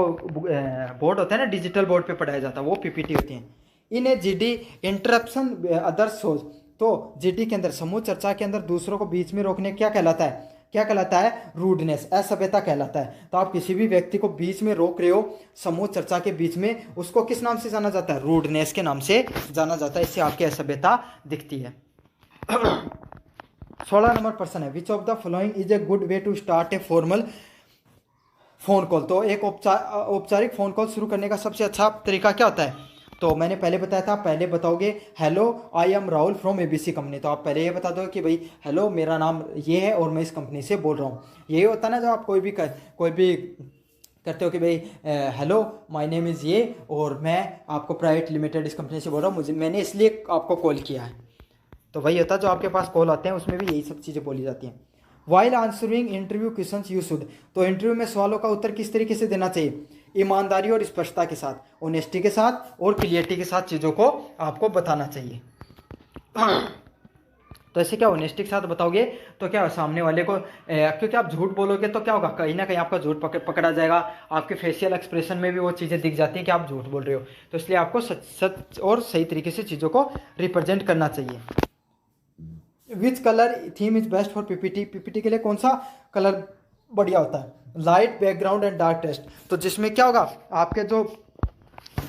बोर्ड होता है ना, डिजिटल बोर्ड पे पढ़ाया जाता है, वो पीपीटी होती हैं। In A GD interruption other सोच। तो जीडी के अंदर, समूह चर्चा के अंदर दूसरों को बीच में रोकने क्या कहलाता है, क्या कहलाता है, रूडनेस, असभ्यता कहलाता है। तो आप किसी भी व्यक्ति को बीच में रोक रहे हो समूह चर्चा के बीच में, उसको किस नाम से जाना जाता है, रूडनेस के नाम से जाना जाता है। इससे आपकी असभ्यता दिखती है। 16 नंबर प्रश्न है which of the following is a good way to start a formal phone call. तो एक औपचारिक फोन कॉल शुरू करने का सबसे अच्छा तरीका क्या होता है, तो मैंने पहले बताया था, पहले बताओगे hello I am Rahul from ABC company. तो आप पहले ये बता दो कि भाई हेलो मेरा नाम ये है और मैं इस कंपनी से बोल रहा हूँ। यही होता है ना, जो आप कोई भी करते हो कि भाई हेलो माय नेम इज़ ये और मैं आपको प्राइवेट लिमिटेड इस कंपनी से बोल रहा हूँ, मैंने इसलिए आपको कॉल किया है। तो वही होता है, जो आपके पास कॉल आते हैं उसमें भी यही सब चीज़ें बोली जाती हैं। While answering interview question you should. तो इंटरव्यू में सवालों का उत्तर किस तरीके से देना चाहिए, ईमानदारी और स्पष्टता के साथ, ऑनेस्टी के साथ और क्लियरिटी के साथ चीज़ों को आपको बताना चाहिए। तो ऐसे क्या ऑनेस्टी के साथ बताओगे तो क्या सामने वाले को, क्योंकि आप झूठ बोलोगे तो क्या होगा, कहीं ना कहीं आपका झूठ पकड़ा जाएगा। आपके फेशियल एक्सप्रेशन में भी वो चीज़ें दिख जाती हैं कि आप झूठ बोल रहे हो। तो इसलिए आपको सच और सही तरीके से चीज़ों को रिप्रेजेंट करना चाहिए। Which colour theme is best for PPT. PPT के लिए कौन सा कलर बढ़िया होता है, light background and dark text. तो जिसमें क्या होगा, आपके जो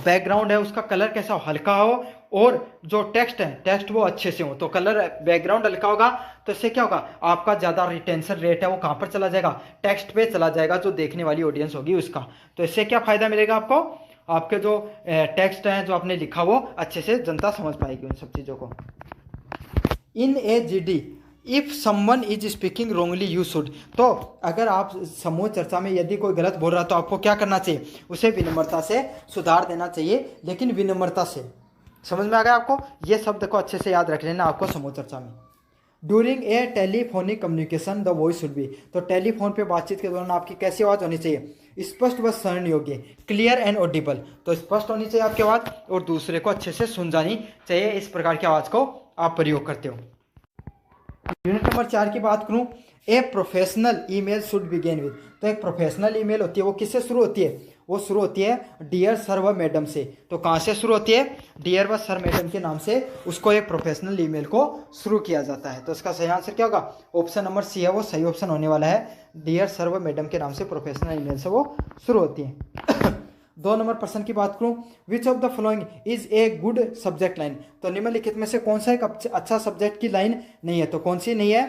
बैकग्राउंड है उसका कलर कैसा हो, हल्का हो, और जो टेक्स्ट है टेक्स्ट वो अच्छे से हो। तो कलर बैकग्राउंड हल्का होगा तो इससे क्या होगा, आपका ज़्यादा रिटेंशन रेट है वो कहाँ पर चला जाएगा, टेक्स्ट पे चला जाएगा, जो देखने वाली ऑडियंस होगी उसका। तो इससे क्या फ़ायदा मिलेगा आपको, आपके जो टेक्स्ट हैं जो आपने लिखा वो अच्छे से जनता समझ पाएगी उन सब चीज़ों को। In a G D if someone is speaking wrongly you should. तो अगर आप समूह चर्चा में यदि कोई गलत बोल रहा है तो आपको क्या करना चाहिए, उसे विनम्रता से सुधार देना चाहिए, लेकिन विनम्रता से। समझ में आ गया आपको, ये शब्द को अच्छे से याद रख लेना आपको समूह चर्चा में। During a telephonic communication the voice should be. तो टेलीफोन पे बातचीत के दौरान आपकी कैसी आवाज़ होनी चाहिए, स्पष्ट व सहन योग्य, क्लियर एंड ऑडिबल। तो स्पष्ट होनी चाहिए आपकी आवाज़ और दूसरे को अच्छे से सुन जानी चाहिए, इस प्रकार की आवाज़ को आप प्रयोग करते हो। यूनिट नंबर 4 की बात करूं, a professional email should begin with. तो एक प्रोफेशनल ईमेल होती है वो किससे शुरू होती है, वो शुरू होती है डियर सर व मैडम से। तो कहाँ से शुरू होती है, डियर व सर मैडम के नाम से उसको एक प्रोफेशनल ईमेल को शुरू किया जाता है। तो इसका सही आंसर क्या होगा, ऑप्शन नंबर सी है वो सही ऑप्शन होने वाला है। डियर सर व मैडम के नाम से प्रोफेशनल ईमेल से वो शुरू होती है। 2 नंबर प्रश्न की बात करूं, विच of the following is a good subject line. तो निम्नलिखित में से कौन सा एक अच्छा सब्जेक्ट की लाइन नहीं है, तो कौन सी नहीं है,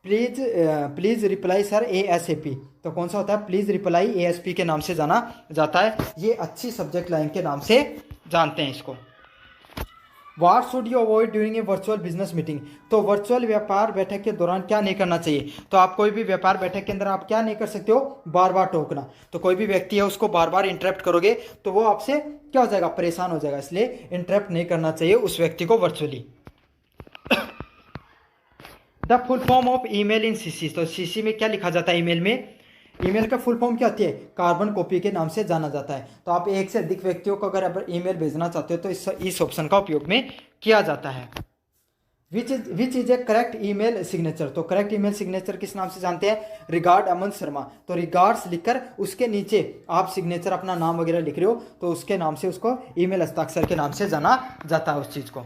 प्लीज रिप्लाई सर ASAP। तो कौन सा होता है, प्लीज रिप्लाई ASP के नाम से जाना जाता है, ये अच्छी सब्जेक्ट लाइन के नाम से जानते हैं इसको। What should you avoid during a virtual business meeting. तो वर्चुअल व्यापार बैठक के दौरान क्या नहीं करना चाहिए, तो आप कोई भी व्यापार बैठक के अंदर आप क्या नहीं कर सकते हो, बार बार टोकना। तो कोई भी व्यक्ति है उसको बार बार इंटरप्ट करोगे तो वो आपसे क्या हो जाएगा, परेशान हो जाएगा, इसलिए इंटरप्ट नहीं करना चाहिए उस व्यक्ति को virtually. The full form of email in CC। तो CC में क्या लिखा जाता है ईमेल में, ईमेल का फुल फॉर्म क्या होती है, कार्बन कॉपी के नाम से जाना जाता है। तो आप एक से अधिक व्यक्तियों को अगर ईमेल भेजना चाहते हो तो इस ऑप्शन का उपयोग में किया जाता है। Which is A correct email signature. तो करेक्ट ईमेल सिग्नेचर किस नाम से जानते हैं, रिगार्ड अमन शर्मा। तो रिगार्ड्स लिखकर उसके नीचे आप सिग्नेचर अपना नाम वगैरह लिख रहे हो तो उसके नाम से उसको ईमेल हस्ताक्षर के नाम से जाना जाता है उस चीज़ को।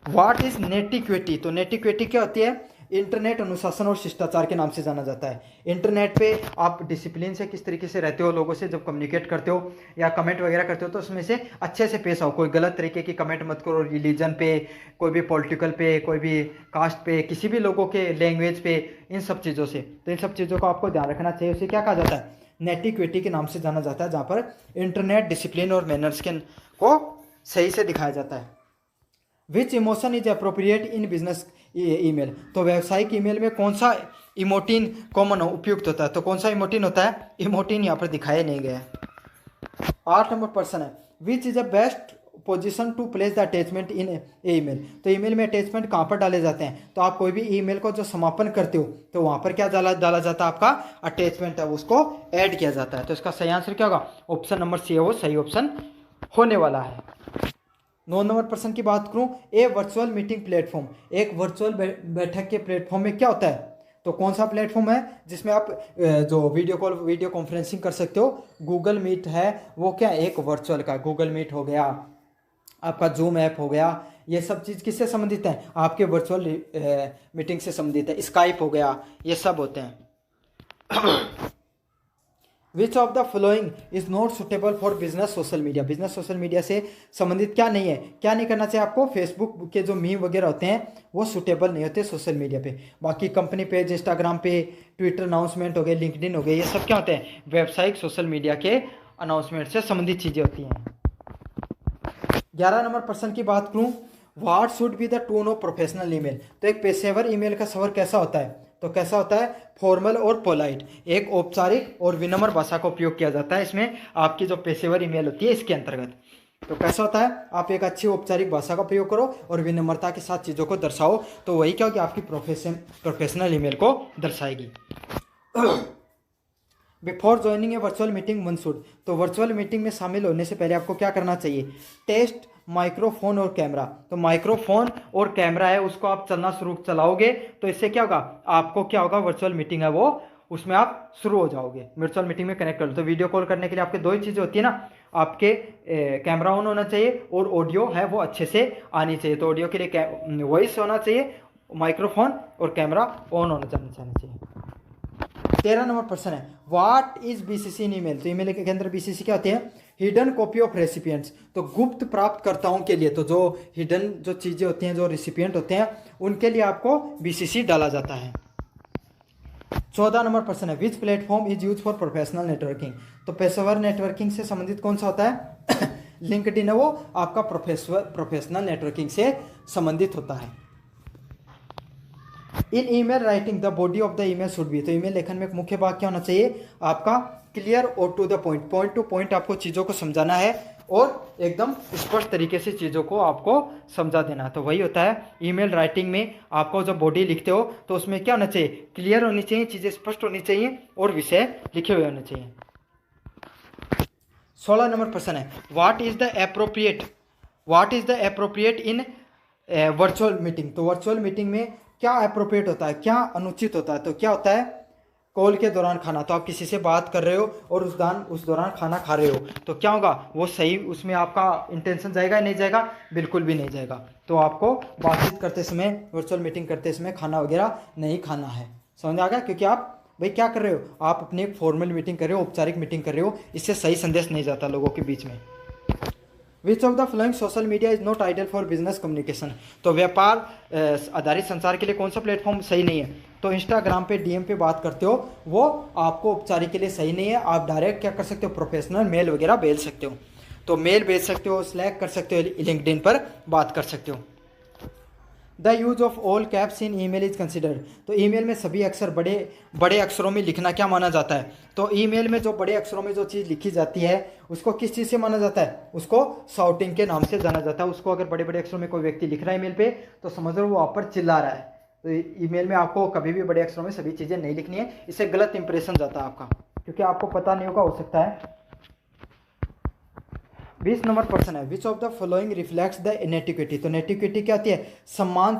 What is netiquette. तो नेटिक्विटी क्या होती है, इंटरनेट अनुशासन और शिष्टाचार के नाम से जाना जाता है। इंटरनेट पे आप डिसिप्लिन से किस तरीके से रहते हो, लोगों से जब कम्युनिकेट करते हो या कमेंट वगैरह करते हो तो उसमें से अच्छे से पेश आओ, कोई गलत तरीके की कमेंट मत करो, रिलीजन पे, कोई भी पॉलिटिकल पे, कोई भी कास्ट पे, किसी भी लोगों के लैंग्वेज पे, इन सब चीज़ों से। तो इन सब चीज़ों का आपको ध्यान रखना चाहिए। उसे क्या कहा जाता है, नेटिक्विटी के नाम से जाना जाता है, जहाँ पर इंटरनेट डिसिप्लिन और मैनर्स को सही से दिखाया जाता है। Which emotion is appropriate in business email. तो व्यावसायिक ईमेल में कौन सा इमोटिन कॉमन उपयुक्त होता है, तो कौन सा इमोटिन होता है, इमोटिन यहाँ पर दिखाया नहीं गया। 8 नंबर प्रश्न है, which is a best position to place the attachment in email. तो ईमेल में अटैचमेंट कहाँ पर डाले जाते हैं, तो आप कोई भी ईमेल को जो समापन करते हो तो वहाँ पर क्या डाला जाता है, आपका अटैचमेंट है उसको ऐड किया जाता है। तो इसका सही आंसर क्या होगा, ऑप्शन नंबर सी है वो सही ऑप्शन होने वाला है। 9 नंबर प्रश्न की बात करूं, ए वर्चुअल मीटिंग प्लेटफॉर्म। एक वर्चुअल बैठक के प्लेटफॉर्म में क्या होता है, तो कौन सा प्लेटफॉर्म है जिसमें आप जो वीडियो कॉन्फ्रेंसिंग कर सकते हो, गूगल मीट है वो क्या एक वर्चुअल का, गूगल मीट हो गया, आपका जूम ऐप हो गया, ये सब चीज़ किससे संबंधित है, आपके वर्चुअल मीटिंग से संबंधित है। स्काइप हो गया, ये सब होते हैं। विच of the following is not suitable for business social media. Business social media से संबंधित क्या नहीं है, क्या नहीं करना चाहिए आपको, फेसबुक के जो मीम वगैरह होते हैं वो सुटेबल नहीं होते सोशल मीडिया पे। बाकी कंपनी पेज, इंस्टाग्राम पे, ट्विटर अनाउंसमेंट हो गए, लिंक्डइन हो गए, ये सब क्या होते हैं, व्यावसायिक सोशल मीडिया के अनाउंसमेंट से संबंधित चीज़ें होती हैं। 11 नंबर प्रश्न की बात करूँ, what should be the tone of professional email. तो एक पेशेवर ईमेल का स्वर कैसा होता है, तो कैसा होता है, फॉर्मल और पोलाइट। एक औपचारिक और विनम्र भाषा का उपयोग किया जाता है इसमें, आपकी जो पेशेवर ईमेल होती है इसके अंतर्गत। तो कैसा होता है, आप एक अच्छी औपचारिक भाषा का प्रयोग करो और विनम्रता के साथ चीज़ों को दर्शाओ, तो वही क्या होगी, आपकी प्रोफेशनल ईमेल को दर्शाएगी। Before joining a virtual meeting one should. तो वर्चुअल मीटिंग में शामिल होने से पहले आपको क्या करना चाहिए, टेस्ट माइक्रोफोन और कैमरा। तो माइक्रोफोन और कैमरा है उसको आप चलाओगे तो इससे क्या होगा, आपको क्या होगा, वर्चुअल मीटिंग है वो उसमें आप शुरू हो जाओगे, वर्चुअल मीटिंग में कनेक्ट कर लो। तो वीडियो कॉल करने के लिए आपके दो ही चीज़ें होती है ना, आपके कैमरा ऑन होना चाहिए और ऑडियो है वो अच्छे से आनी चाहिए। तो ऑडियो के लिए वॉइस होना चाहिए, माइक्रोफोन और कैमरा ऑन होना चाहिए। 13 नंबर प्रश्न है, what is BCC in email. तो ईमेल के अंदर BCC क्या होती है, हिडन कॉपी ऑफ रेसिपिएंट्स, तो गुप्त प्राप्तकर्ताओं के लिए, तो जो हिडन जो चीज़ें होती हैं, जो रेसिपिएंट होते हैं, उनके लिए आपको बीसीसी डाला जाता है। 14 नंबर प्रश्न है, which platform is use for professional networking, तो पेशेवर नेटवर्किंग से संबंधित कौन सा होता है? लिंक्डइन है, वो आपका प्रोफेशनल नेटवर्किंग से संबंधित होता है। In email writing the body of the email should be, तो ईमेल लेखन में एक मुख्य भाग क्या होना चाहिए आपका? क्लियर और to the point, point to point आपको चीज़ों को समझाना है और एकदम स्पष्ट तरीके से चीज़ों को आपको समझा देना। तो वही होता है ईमेल राइटिंग में, आपको जब बॉडी लिखते हो तो उसमें क्या होना चाहिए? क्लियर होनी चाहिए, चीज़ें स्पष्ट होनी चाहिए और विषय लिखे हुए होने चाहिए। 16 नंबर प्रश्न है, what is the appropriate in virtual meeting, तो वर्चुअल मीटिंग में क्या अप्रोप्रिएट होता है, क्या अनुचित होता है? तो क्या होता है? कॉल के दौरान खाना, तो आप किसी से बात कर रहे हो और उस दौरान खाना खा रहे हो, तो क्या होगा? वो सही, उसमें आपका इंटेंशन जाएगा या नहीं जाएगा? बिल्कुल भी नहीं जाएगा। तो आपको बातचीत करते समय, वर्चुअल मीटिंग करते समय खाना वगैरह नहीं खाना है। समझ आ गया? क्योंकि आप भाई क्या कर रहे हो? आप अपनी एक फॉर्मल मीटिंग कर रहे हो, औपचारिक मीटिंग कर रहे हो, इससे सही संदेश नहीं जाता लोगों के बीच में। विच of the following social media is not ideal for business communication, तो व्यापार आधारित संचार के लिए कौन सा प्लेटफॉर्म सही नहीं है? तो इंस्टाग्राम पे डीएम पे बात करते हो, वो आपको औपचारिक के लिए सही नहीं है। आप डायरेक्ट क्या कर सकते हो? प्रोफेशनल मेल वगैरह भेज सकते हो, तो मेल भेज सकते हो, स्लैक कर सकते हो, लिंक्डइन पर बात कर सकते हो। The use of all caps in email is considered, तो ईमेल में सभी अक्षर बड़े अक्षरों में लिखना क्या माना जाता है? तो ईमेल में जो बड़े अक्षरों में जो चीज़ लिखी जाती है उसको किस चीज़ से माना जाता है? उसको शाउटिंग के नाम से जाना जाता है। उसको अगर बड़े बड़े अक्षरों में कोई व्यक्ति लिख रहा है ईमेल पे, तो समझ लो वो आप पर चिल्ला रहा है। तो ईमेल में आपको कभी भी बड़े अक्षरों में सभी चीज़ें नहीं लिखनी है, इससे गलत इंप्रेशन जाता है आपका, क्योंकि आपको पता नहीं होगा, हो सकता है। 20 नंबर प्रश्न है, which of the following reflects the netiquette, तो नेटिक्विटी क्या होती है? सम्मान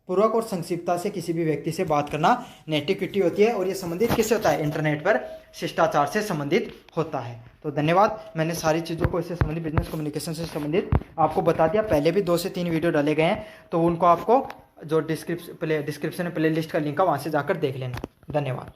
पूर्वक और संक्षिप्तता से किसी भी व्यक्ति से बात करना नेटिक्विटी होती है, और ये संबंधित किससे होता है? इंटरनेट पर शिष्टाचार से संबंधित होता है। तो धन्यवाद, मैंने सारी चीज़ों को इससे संबंधित, बिजनेस कम्युनिकेशन से संबंधित आपको बता दिया। पहले भी 2 से 3 वीडियो डाले गए हैं, तो उनको आपको जो डिस्क्रिप्शन में प्ले लिस्ट का लिंक है वहाँ से जाकर देख लेना। धन्यवाद।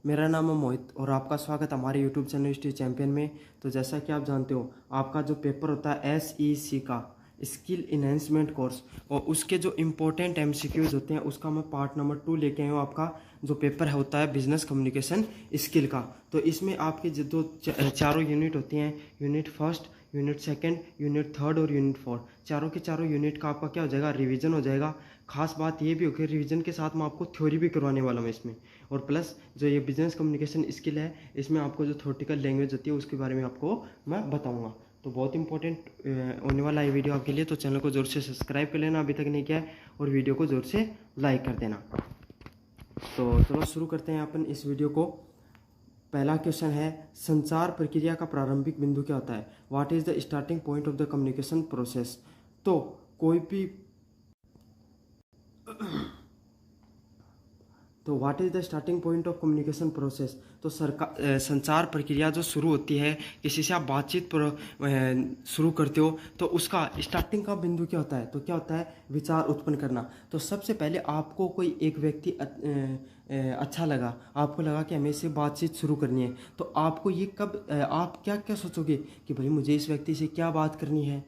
मेरा नाम है मोहित और आपका स्वागत हमारे यूट्यूब चैनल स्टडी चैंपियन में। तो जैसा कि आप जानते हो, आपका जो पेपर होता है SEC का स्किल इन्हेंसमेंट कोर्स, और उसके जो इम्पोर्टेंट MCQs होते हैं उसका मैं पार्ट नंबर 2 लेके आया हूँ। आपका जो पेपर होता है बिजनेस कम्युनिकेशन स्किल का, तो इसमें आपके जो 4 यूनिट होती हैं, यूनिट 1, यूनिट 2, यूनिट 3 और यूनिट 4, चारों के चारों यूनिट का आपका क्या हो जाएगा? रिवीजन हो जाएगा। खास बात ये भी होगी, रिवीजन के साथ मैं आपको थ्योरी भी करवाने वाला हूँ इसमें, और प्लस जो ये बिजनेस कम्युनिकेशन स्किल है, इसमें आपको जो थ्योरेटिकल लैंग्वेज होती है उसके बारे में आपको मैं बताऊँगा। तो बहुत इंपॉर्टेंट होने वाला है वीडियो आपके लिए, तो चैनल को ज़ोर से सब्सक्राइब कर लेना अभी तक नहीं किया है, और वीडियो को ज़ोर से लाइक कर देना। तो चलो शुरू करते हैं अपन इस वीडियो को। पहला क्वेश्चन है, संचार प्रक्रिया का प्रारंभिक बिंदु क्या होता है? What is the starting point of the communication process, तो कोई भी तो what is the starting point of communication process, तो संचार प्रक्रिया जो शुरू होती है, किसी से आप बातचीत शुरू करते हो, तो उसका स्टार्टिंग का बिंदु क्या होता है? तो क्या होता है? विचार उत्पन्न करना। तो सबसे पहले आपको कोई एक व्यक्ति अच्छा लगा, आपको लगा कि हमें इससे बातचीत शुरू करनी है, तो आपको ये कब आप क्या क्या सोचोगे कि भाई मुझे इस व्यक्ति से क्या बात करनी है?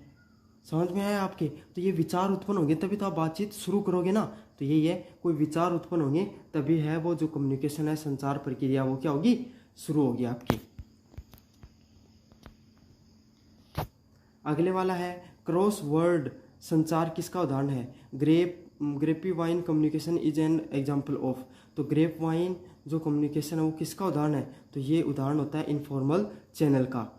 समझ में आया आपके? तो ये विचार उत्पन्न होंगे तभी तो आप बातचीत शुरू करोगे ना। तो यही है, कोई विचार उत्पन्न होंगे तभी है वो जो कम्युनिकेशन है, संचार प्रक्रिया, वो क्या होगी? शुरू होगी आपकी। अगले वाला है, क्रॉस वर्ड संचार किसका उदाहरण है? Grapevine communication is an example of, तो ग्रेपवाइन जो कम्युनिकेशन है वो किसका उदाहरण है? तो ये उदाहरण होता है इनफॉर्मल चैनल का।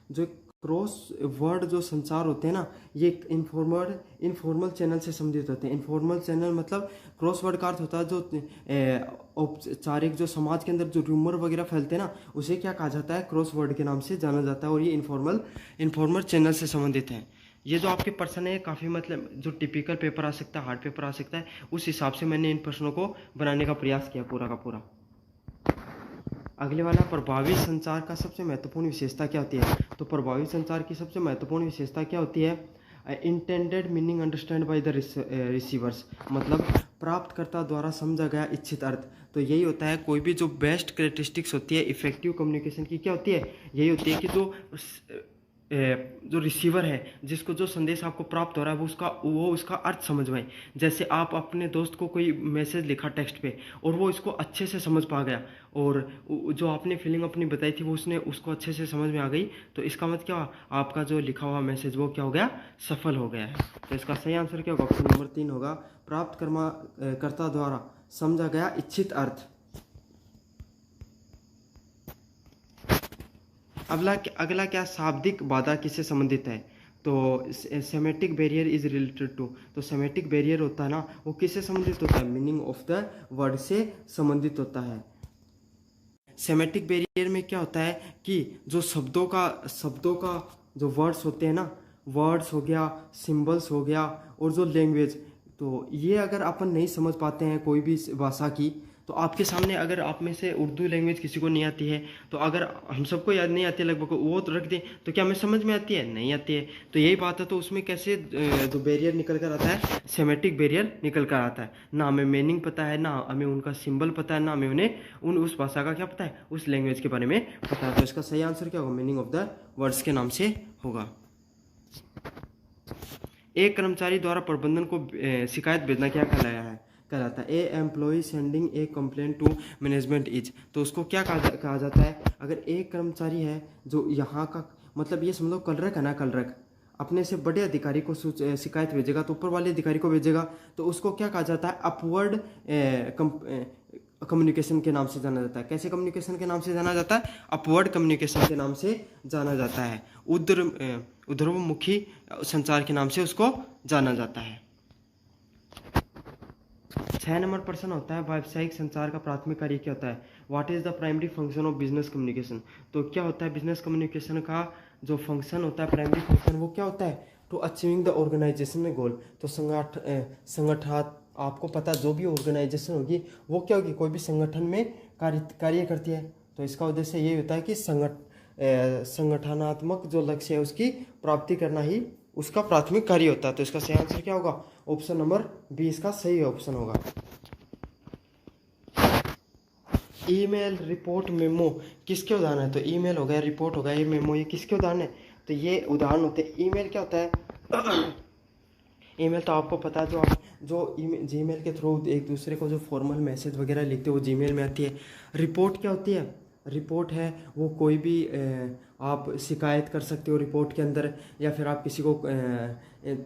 जो क्रॉस वर्ड जो संचार होते हैं ना, ये इनफॉर्मल चैनल से संबंधित होते हैं। इनफॉर्मल चैनल मतलब क्रॉस वर्ड का अर्थ होता है जो औपचारिक, जो समाज के अंदर जो रूमर वगैरह फैलते हैं ना, उसे क्या कहा जाता है? क्रॉस वर्ड के नाम से जाना जाता है, और ये इनफॉर्मल चैनल से संबंधित है। ये जो आपके प्रश्न है काफ़ी मतलब जो टिपिकल पेपर आ सकता है, हार्ड पेपर आ सकता है, उस हिसाब से मैंने इन प्रश्नों को बनाने का प्रयास किया पूरा का पूरा। अगले वाला, प्रभावी संचार का सबसे महत्वपूर्ण विशेषता क्या होती है? तो प्रभावी संचार की सबसे महत्वपूर्ण विशेषता क्या होती है? Intended meaning understand by the receivers, मतलब प्राप्तकर्ता द्वारा समझा गया इच्छित अर्थ। तो यही होता है, कोई भी जो बेस्ट कैरेक्टरिस्टिक्स होती है इफेक्टिव कम्युनिकेशन की, क्या होती है, यही होती है कि जो रिसीवर है, जिसको जो संदेश आपको प्राप्त हो रहा है वो उसका अर्थ समझ पाए। जैसे आप अपने दोस्त को कोई मैसेज लिखा टेक्स्ट पे और वो इसको अच्छे से समझ पा गया, और जो आपने फीलिंग अपनी बताई थी वो उसने उसको अच्छे से समझ में आ गई, तो इसका मतलब क्या हुआ, आपका जो लिखा हुआ मैसेज वो क्या हो गया, सफल हो गया है। तो इसका सही आंसर क्या होगा, ऑप्शन नंबर 3 होगा, प्राप्त कर्ता द्वारा समझा गया इच्छित अर्थ। अगला क्या, शाब्दिक बाधा किससे संबंधित है, तो semantic barrier is related to, तो सेमेटिक बैरियर होता है ना, वो किससे संबंधित होता है, मीनिंग ऑफ द वर्ड से संबंधित होता है। सेमेटिक बैरियर में क्या होता है कि जो शब्दों का जो वर्ड्स होते हैं ना, वर्ड्स हो गया, सिंबल्स हो गया, और जो लैंग्वेज, तो ये अगर अपन नहीं समझ पाते हैं कोई भी भाषा की, तो आपके सामने अगर आप में से उर्दू लैंग्वेज किसी को नहीं आती है, तो अगर हम सबको याद नहीं आती है लगभग, वो तो रख दें, तो क्या हमें समझ में आती है, नहीं आती है। तो यही बात है, तो उसमें कैसे जो बैरियर निकल कर आता है, सेमेटिक बैरियर निकल कर आता है, ना हमें मीनिंग पता है, ना हमें उनका सिंबल पता है, ना हमें उन्हें उस भाषा का क्या पता है, उस लैंग्वेज के बारे में पता है। तो इसका सही आंसर क्या होगा, मीनिंग ऑफ द वर्ड्स के नाम से होगा। एक कर्मचारी द्वारा प्रबंधन को शिकायत भेजना क्या कहलाता है, a employee sending a complaint to management is, तो उसको क्या कहा जाता है, अगर एक कर्मचारी है जो यहाँ का, मतलब ये समझ लो क्लर्क है ना, क्लर्क अपने से बड़े अधिकारी को शिकायत भेजेगा, तो ऊपर वाले अधिकारी को भेजेगा, तो उसको क्या कहा जाता है, अपवर्ड कम्युनिकेशन के नाम से जाना जाता है। कैसे कम्युनिकेशन के नाम से जाना जाता है, अपवर्ड कम्युनिकेशन के नाम से जाना जाता है। ऊर्ध्वमुखी संचार के नाम से उसको जाना जाता है। 6 नंबर प्रश्न होता है, व्यावसायिक संचार का प्राथमिक कार्य क्या होता है, what is the primary function of business communication, तो क्या होता है बिजनेस कम्युनिकेशन का जो फंक्शन होता है, प्राइमरी फंक्शन, वो क्या होता है, टू अचीविंग द ऑर्गेनाइजेशन गोल, तो संगठन, आपको पता जो भी ऑर्गेनाइजेशन होगी वो क्या होगी, कोई भी संगठन में कार्य करती है, तो इसका उद्देश्य ये होता है कि संगठनात्मक जो लक्ष्य है उसकी प्राप्ति करना ही उसका प्राथमिक कार्य होता है। तो इसका सही आंसर क्या होगा, ऑप्शन नंबर बी इसका सही ऑप्शन होगा। ईमेल, रिपोर्ट, मेमो किसके उदाहरण है, तो ईमेल हो गया, रिपोर्ट हो गया, ये मेमो, ये किसके उदाहरण है, तो ये उदाहरण होते हैं। ईमेल क्या होता है ईमेल तो आपको पता है, जो जीमेल के थ्रू एक दूसरे को जो फॉर्मल मैसेज वगैरह लिखते हैं वो जीमेल में आती है। रिपोर्ट क्या होती है, रिपोर्ट है वो कोई भी आप शिकायत कर सकते हो रिपोर्ट के अंदर, या फिर आप किसी को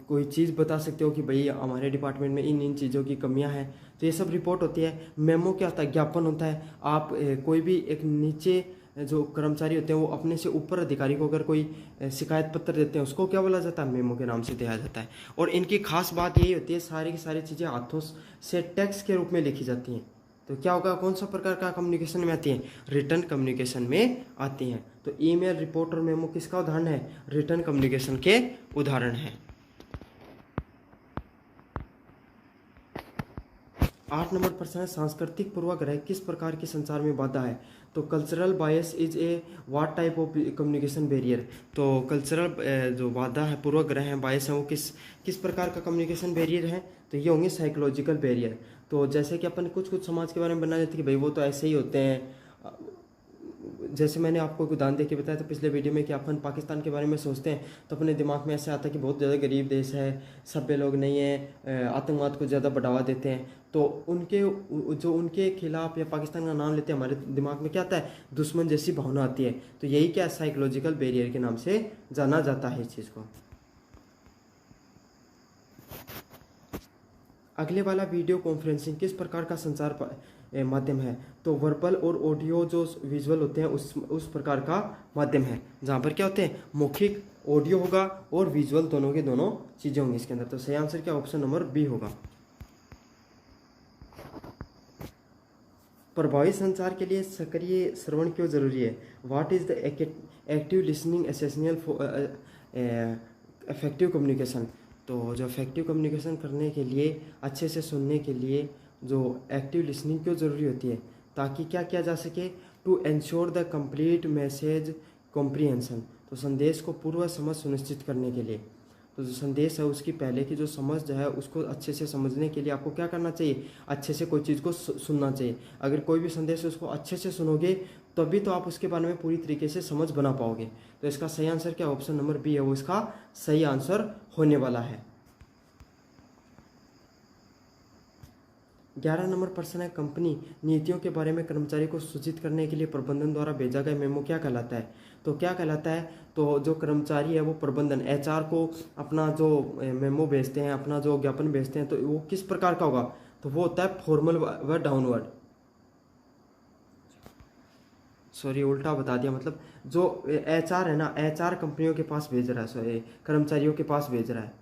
कोई चीज़ बता सकते हो कि भाई हमारे डिपार्टमेंट में इन चीज़ों की कमियां हैं, तो ये सब रिपोर्ट होती है। मेमो क्या होता है, ज्ञापन होता है। आप कोई भी एक नीचे जो कर्मचारी होते हैं वो अपने से ऊपर अधिकारी को अगर कोई शिकायत पत्र देते हैं उसको क्या बोला जाता है, मेमो के नाम से दिया जाता है। और इनकी खास बात यही होती है, सारी की सारी चीज़ें हाथों से टेक्स्ट के रूप में लिखी जाती हैं। तो क्या होगा, कौन सा प्रकार का कम्युनिकेशन में आती हैं, रिटर्न कम्युनिकेशन में आती हैं। तो ईमेल, रिपोर्ट और मेमो किसका उदाहरण है, रिटर्न कम्युनिकेशन के उदाहरण है। 8 नंबर प्रश्न है, सांस्कृतिक पूर्वाग्रह किस प्रकार के संचार में बाधा है, तो cultural bias is a what type of communication barrier, तो कल्चरल जो बाधा है, पूर्वाग्रह है, बायस है, वो किस प्रकार का कम्युनिकेशन बैरियर है, तो ये होंगे साइकोलॉजिकल बैरियर। तो जैसे कि अपन कुछ समाज के बारे में बना देते कि भाई वो तो ऐसे ही होते हैं, जैसे मैंने आपको एक उदाहरण देके बताया था पिछले वीडियो में कि अपन पाकिस्तान के बारे में सोचते हैं तो अपने दिमाग में ऐसे आता है कि बहुत ज़्यादा गरीब देश है, सभ्य लोग नहीं है, आतंकवाद को ज़्यादा बढ़ावा देते हैं, तो उनके खिलाफ या पाकिस्तान का नाम लेते हैं हमारे दिमाग में क्या आता है, दुश्मन जैसी भावना आती है। तो यही क्या साइकोलॉजिकल बैरियर के नाम से जाना जाता है इस चीज़ को। अगले वाला वीडियो कॉन्फ्रेंसिंग किस प्रकार का संचार माध्यम है, तो वर्बल और ऑडियो जो विजुअल होते हैं उस प्रकार का माध्यम है, जहाँ पर क्या होते हैं, मौखिक, ऑडियो होगा और विजुअल, दोनों के दोनों चीज़ें होंगी इसके अंदर। तो सही आंसर क्या, ऑप्शन नंबर बी होगा। प्रभावी संचार के लिए सक्रिय श्रवण क्यों जरूरी है, what is the active listening essential for effective communication, तो जो इफेक्टिव कम्युनिकेशन करने के लिए, अच्छे से सुनने के लिए जो एक्टिव लिसनिंग क्यों ज़रूरी होती है, ताकि क्या किया जा सके, to ensure the complete message comprehension, तो संदेश को पूर्व समझ सुनिश्चित करने के लिए। तो जो संदेश है उसकी पहले की जो समझ है उसको अच्छे से समझने के लिए आपको क्या करना चाहिए, अच्छे से कोई चीज़ को सुनना चाहिए। अगर कोई भी संदेश है उसको अच्छे से सुनोगे तभी तो आप उसके बारे में पूरी तरीके से समझ बना पाओगे। तो इसका सही आंसर क्या, ऑप्शन नंबर बी है वो इसका सही आंसर होने वाला है। 11 नंबर प्रश्न है, कंपनी नीतियों के बारे में कर्मचारी को सूचित करने के लिए प्रबंधन द्वारा भेजा गया मेमो क्या कहलाता है। तो क्या कहलाता है, तो जो कर्मचारी है वो प्रबंधन एचआर को अपना जो मेमो भेजते हैं, अपना जो ज्ञापन भेजते हैं, तो वो किस प्रकार का होगा, तो वो होता है फॉर्मल व डाउनवर्ड। सॉरी उल्टा बता दिया, मतलब जो एचआर है ना, एचआर कंपनियों के पास भेज रहा है, सॉरी कर्मचारियों के पास भेज रहा है।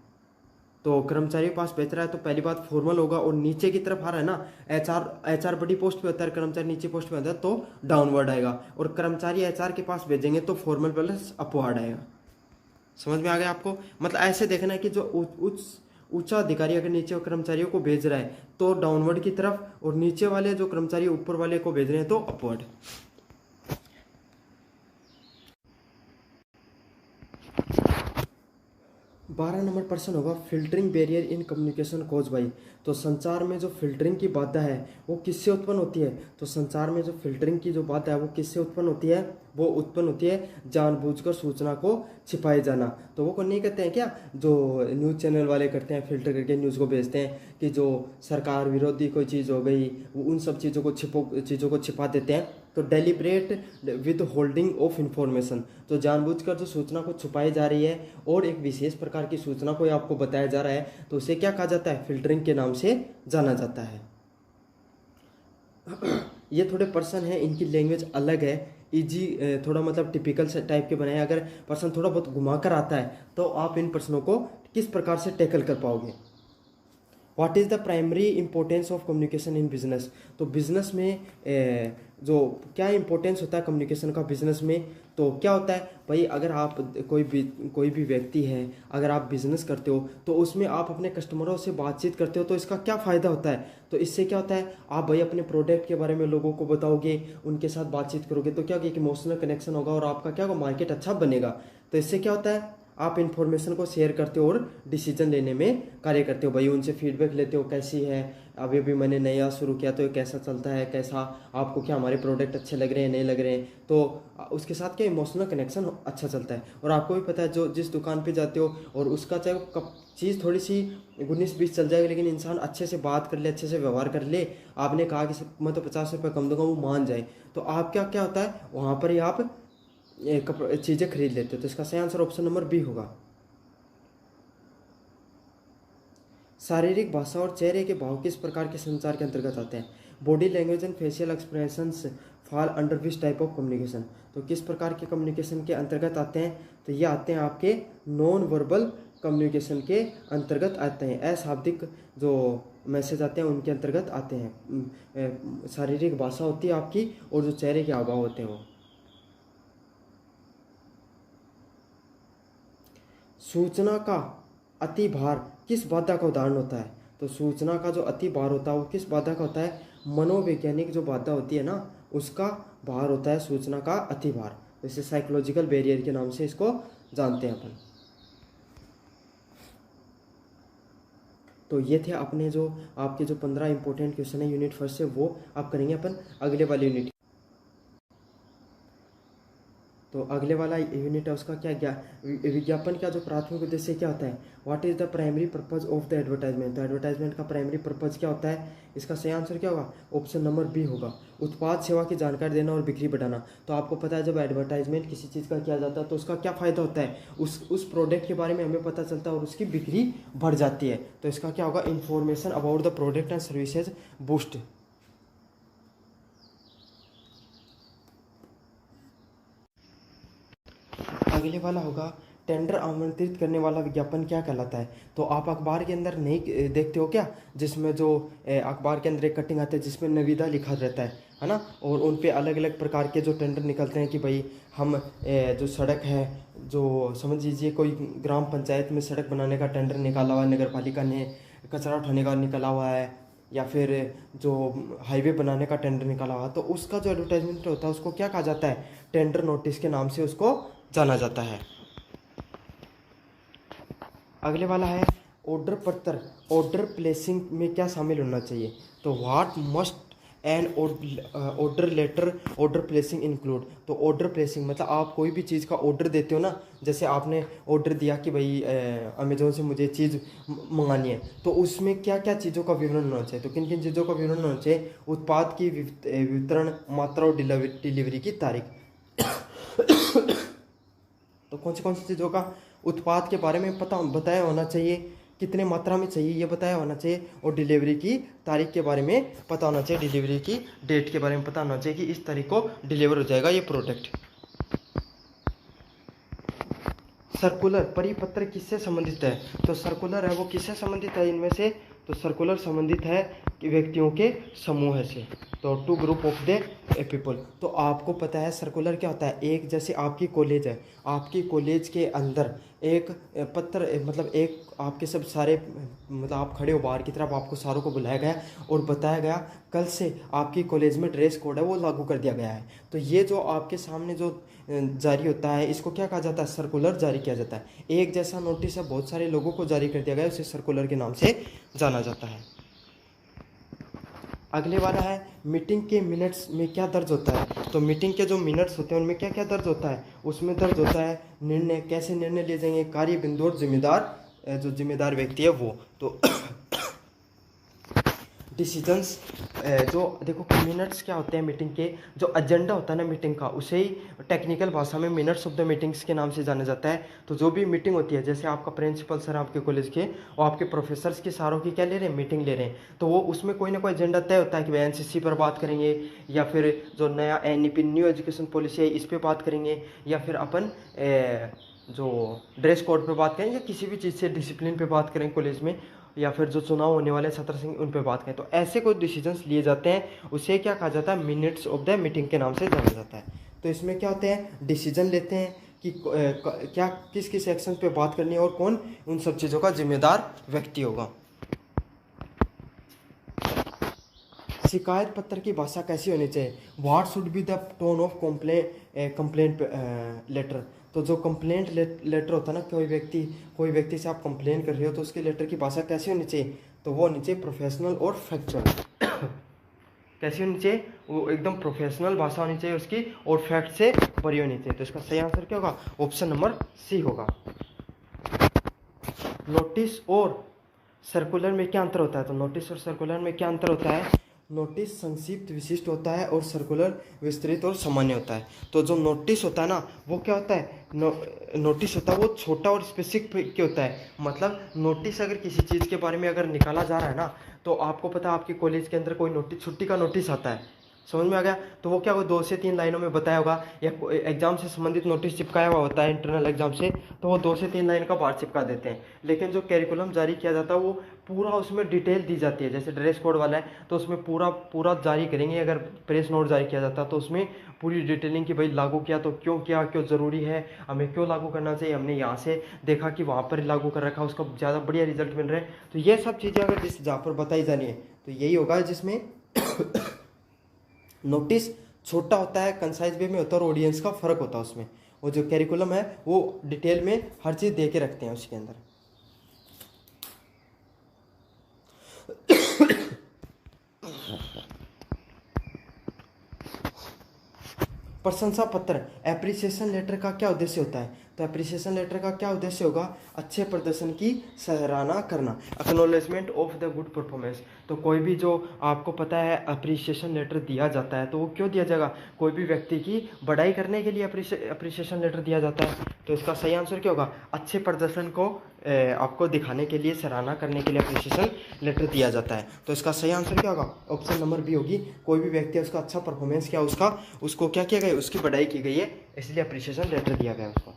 तो कर्मचारी के पास बेच रहा है तो पहली बात फॉर्मल होगा, और नीचे की तरफ आ रहा है ना, एचआर बड़ी पोस्ट पे होता है, कर्मचारी नीचे पोस्ट पे होता है तो डाउनवर्ड आएगा, और कर्मचारी एचआर के पास भेजेंगे तो फॉर्मल प्लस अपवर्ड आएगा। समझ में आ गया आपको, मतलब ऐसे देखना है कि जो ऊंचा अधिकारी अगर नीचे कर्मचारियों को भेज रहा है तो डाउनवर्ड की तरफ, और नीचे वाले जो कर्मचारी ऊपर वाले को भेज रहे हैं तो अपवर्ड। 12 नंबर प्रश्न होगा, filtering barrier in communication cause by. तो संचार में जो फिल्टरिंग की बाधा है वो किससे उत्पन्न होती है। तो संचार में जो फिल्टरिंग की जो बाधा है वो किससे उत्पन्न होती है, वो उत्पन्न होती है जानबूझकर सूचना को छिपाए जाना। तो वो नहीं कहते हैं क्या, जो न्यूज़ चैनल वाले करते हैं, फिल्टर करके न्यूज़ को भेजते हैं कि जो सरकार विरोधी कोई चीज़ हो गई, वो उन सब चीज़ों को छिपा देते हैं। तो deliberate with holding of information, तो जानबूझकर जो सूचना को छुपाई जा रही है और एक विशेष प्रकार की सूचना को आपको बताया जा रहा है, तो उसे क्या कहा जाता है, फिल्टरिंग के नाम से जाना जाता है। ये थोड़े पर्सन हैं, इनकी लैंग्वेज अलग है, इजी थोड़ा मतलब टिपिकल से टाइप के बनाए। अगर पर्सन थोड़ा बहुत घुमा कर आता है तो आप इन प्रश्नों को किस प्रकार से टैकल कर पाओगे। What is the primary importance of communication in business. तो बिजनेस में जो क्या इंपॉर्टेंस होता है कम्युनिकेशन का बिजनेस में, तो क्या होता है भाई, अगर आप कोई भी व्यक्ति है, अगर आप बिजनेस करते हो तो उसमें आप अपने कस्टमरों से बातचीत करते हो, तो इसका क्या फ़ायदा होता है। तो इससे क्या होता है, आप भाई अपने प्रोडक्ट के बारे में लोगों को बताओगे, उनके साथ बातचीत करोगे, तो क्या होगा, एक इमोशनल कनेक्शन होगा और आपका क्या होगा, मार्केट अच्छा बनेगा। तो इससे क्या होता है, आप इन्फॉर्मेशन को शेयर करते हो और डिसीजन लेने में कार्य करते हो। भाई उनसे फीडबैक लेते हो, कैसी है, अभी भी मैंने नया शुरू किया तो ये कैसा चलता है, कैसा आपको क्या हमारे प्रोडक्ट अच्छे लग रहे हैं, नहीं लग रहे हैं, तो उसके साथ क्या इमोशनल कनेक्शन अच्छा चलता है। और आपको भी पता है, जो जिस दुकान पे जाते हो और उसका चाहे वो चीज़ थोड़ी सी 19-20 चल जाएगी, लेकिन इंसान अच्छे से बात कर ले, अच्छे से व्यवहार कर ले, आपने कहा कि मैं तो 50 रुपये कम दूंगा, वो मान जाए, तो आप क्या होता है, वहाँ पर ही आप चीज़ें खरीद लेते हो। तो इसका सही आंसर ऑप्शन नंबर बी होगा। शारीरिक भाषा और चेहरे के भाव किस प्रकार के संचार के अंतर्गत आते हैं। Body language and facial expressions fall under which type of communication. तो किस प्रकार के कम्युनिकेशन के अंतर्गत आते हैं, तो ये आते हैं आपके नॉन वर्बल कम्युनिकेशन के अंतर्गत आते हैं। अशाब्दिक जो मैसेज आते हैं उनके अंतर्गत आते हैं। शारीरिक भाषा होती है आपकी और जो चेहरे के हाव भाव होते हैं वो। सूचना का अति भार किस बाधा का उदाहरण होता है। तो सूचना का जो अति भार होता है वो किस बाधा का होता है, मनोवैज्ञानिक जो बाधा होती है ना उसका भार होता है सूचना का अति भार। तो इसे साइकोलॉजिकल बैरियर के नाम से इसको जानते हैं अपन। तो ये थे अपने जो आपके जो 15 इंपॉर्टेंट क्वेश्चन है यूनिट फर्स्ट से, वो आप करेंगे अपन अगले वाले यूनिट। तो अगले वाला यूनिट है उसका क्या विज्ञापन का जो प्राथमिक उद्देश्य क्या होता है। What is the primary purpose of the advertisement. तो एडवर्टाइजमेंट का प्राइमरी पर्पज क्या होता है, इसका सही आंसर क्या होगा, ऑप्शन नंबर बी होगा, उत्पाद सेवा की जानकारी देना और बिक्री बढ़ाना। तो आपको पता है जब एडवर्टाइजमेंट किसी चीज़ का किया जाता है तो उसका क्या फ़ायदा होता है, उस प्रोडक्ट के बारे में हमें पता चलता है और उसकी बिक्री बढ़ जाती है। तो इसका क्या होगा, information about the product and services boost. अगले वाला होगा, टेंडर आमंत्रित करने वाला विज्ञापन क्या कहलाता है। तो आप अखबार के अंदर नहीं देखते हो क्या, जिसमें जो अखबार के अंदर एक कटिंग आती है जिसमें निविदा लिखा रहता है ना, और उन पे अलग अलग प्रकार के जो टेंडर निकलते हैं कि भाई हम जो सड़क है, जो समझ लीजिए कोई ग्राम पंचायत में सड़क बनाने का टेंडर निकाला हुआ है, नगर पालिका ने कचरा उठाने का निकाला हुआ है, या फिर जो हाईवे बनाने का टेंडर निकाला हुआ, तो उसका जो एडवर्टाइजमेंट होता है उसको क्या कहा जाता है, टेंडर नोटिस के नाम से उसको जाना जाता है। अगले वाला है ऑर्डर पत्र। ऑर्डर प्लेसिंग में क्या शामिल होना चाहिए? तो what must an order letter order placing include. तो ऑर्डर प्लेसिंग मतलब आप कोई भी चीज़ का ऑर्डर देते हो ना, जैसे आपने ऑर्डर दिया कि भाई अमेजोन से मुझे चीज़ मंगानी है, तो उसमें क्या क्या चीज़ों का विवरण होना चाहिए? तो किन किन चीज़ों का विवरण होना चाहिए? उत्पाद की वितरण, मात्रा और डिलीवरी की तारीख। तो कौन सी चीज़ों का उत्पाद के बारे में पता बताया होना चाहिए, कितने मात्रा में चाहिए ये बताया होना चाहिए, और डिलीवरी की तारीख के बारे में पता होना चाहिए, डिलीवरी की डेट के बारे में पता होना चाहिए कि इस तारीख को डिलीवर हो जाएगा ये प्रोडक्ट। सर्कुलर परिपत्र किससे संबंधित है? तो सर्कुलर है वो किससे संबंधित है इनमें से? तो सर्कुलर संबंधित है कि व्यक्तियों के समूह से, तो to group of the people. तो आपको पता है सर्कुलर क्या होता है? एक जैसे आपकी कॉलेज है, आपकी कॉलेज के अंदर एक पत्र मतलब एक आपके सब सारे मतलब आप खड़े हो बाहर की तरफ, आपको सारों को बुलाया गया और बताया गया कल से आपकी कॉलेज में ड्रेस कोड है वो लागू कर दिया गया है। तो ये जो आपके सामने जो जारी होता है इसको क्या कहा जाता है? सर्कुलर जारी किया जाता है। एक जैसा नोटिस है बहुत सारे लोगों को जारी कर दिया गया, उसे सर्कुलर के नाम से जाना जाता है। अगले वाला है मीटिंग के मिनट्स में क्या दर्ज होता है? तो मीटिंग के जो मिनट्स होते हैं उनमें क्या क्या दर्ज होता है? उसमें दर्ज होता है निर्णय, कैसे निर्णय लिए जाएंगे, कार्य बिंदु और जिम्मेदार, जो जिम्मेदार व्यक्ति है वो। तो डिसीजंस, जो देखो मिनट्स क्या होते हैं मीटिंग के, जो एजेंडा होता है ना मीटिंग का, उसे ही टेक्निकल भाषा में मिनट्स ऑफ द मीटिंग्स के नाम से जाना जाता है। तो जो भी मीटिंग होती है, जैसे आपका प्रिंसिपल सर आपके कॉलेज के और आपके प्रोफेसर्स की सारों की क्या ले रहे हैं? मीटिंग ले रहे हैं, तो वो उसमें कोई ना कोई एजेंडा तय होता है कि भाई एनसीसी पर बात करेंगे, या फिर जो नया एनईपी न्यू एजुकेशन पॉलिसी है इस पर बात करेंगे, या फिर अपन जो ड्रेस कोड पे बात करें, या किसी भी चीज़ से डिसिप्लिन पे बात करें कॉलेज में, या फिर जो चुनाव होने वाले सत्र सिंह उन पे बात करें। तो ऐसे कोई डिसीजंस लिए जाते हैं, उसे क्या कहा जाता है? मिनट्स ऑफ द मीटिंग के नाम से जाना जाता है। तो इसमें क्या होते हैं? डिसीजन लेते हैं कि क्या किस किस एक्शन पे बात करनी है और कौन उन सब चीज़ों का जिम्मेदार व्यक्ति होगा। शिकायत पत्र की भाषा कैसी होनी चाहिए? What should be the tone of complaint letter. तो जो कंप्लेंट लेटर होता है ना, कोई व्यक्ति से आप कंप्लेन कर रहे हो तो उसके लेटर की भाषा कैसी होनी चाहिए? तो वो होनी चाहिए प्रोफेशनल और फैक्चुअल। कैसी होनी चाहिए? वो एकदम प्रोफेशनल भाषा होनी चाहिए उसकी, और फैक्ट से भरी होनी चाहिए। तो इसका सही आंसर क्या होगा? ऑप्शन नंबर सी होगा। नोटिस और सर्कुलर में क्या अंतर होता है? तो नोटिस और सर्कुलर में क्या अंतर होता है? नोटिस संक्षिप्त विशिष्ट होता है और सर्कुलर विस्तृत और सामान्य होता है। तो जो नोटिस होता है ना वो क्या होता है? नोटिस होता है वो छोटा और स्पेसिफिक होता है। मतलब नोटिस अगर किसी चीज़ के बारे में अगर निकाला जा रहा है ना, तो आपको पता है आपके कॉलेज के अंदर कोई नोटिस, छुट्टी का नोटिस आता है, समझ में आ गया? तो वो क्या होगा? 2 से 3 लाइनों में बताया होगा, या एग्जाम से संबंधित नोटिस चिपकाया हुआ होता है इंटरनल एग्जाम से, तो वो 2 से 3 लाइन का बाहर चिपका देते हैं। लेकिन जो कैरिकुलम जारी किया जाता है वो पूरा उसमें डिटेल दी जाती है। जैसे ड्रेस कोड वाला है तो उसमें पूरा जारी करेंगे। अगर प्रेस नोट जारी किया जाता है तो उसमें पूरी डिटेलिंग कि भाई लागू किया तो क्यों किया, क्यों ज़रूरी है, हमें क्यों लागू करना चाहिए, हमने यहाँ से देखा कि वहाँ पर लागू कर रखा, उसका ज़्यादा बढ़िया रिजल्ट मिल रहा है। तो ये सब चीज़ें अगर जिस जहाँ पर बताई जानी है तो यही होगा जिसमें नोटिस छोटा होता है, कंसाइज वे में होता है, और ऑडियंस का फर्क होता है उसमें। और जो कैरिकुलम है वो डिटेल में हर चीज़ दे के रखते हैं उसके अंदर। प्रशंसा पत्र, एप्रिसिएशन लेटर का क्या उद्देश्य होता है? तो एप्रिसिएशन लेटर का क्या उद्देश्य होगा? अच्छे प्रदर्शन की सराहना करना, acknowledgement of the good performance. तो कोई भी जो आपको पता है अप्रिसिएशन लेटर दिया जाता है तो वो क्यों दिया जाएगा? कोई भी व्यक्ति की बढ़ाई करने के लिए अप्रिसिएशन लेटर दिया जाता है। तो इसका सही आंसर क्या होगा? अच्छे प्रदर्शन को आपको दिखाने के लिए, सराहना करने के लिए अप्रिसिएशन लेटर दिया जाता है। तो इसका सही आंसर क्या होगा? ऑप्शन नंबर बी होगी। कोई भी व्यक्ति है उसका अच्छा परफॉर्मेंस क्या उसको क्या किया गया? उसकी बढ़ाई की गई है, इसलिए अप्रिसिएशन लेटर दिया गया उसको।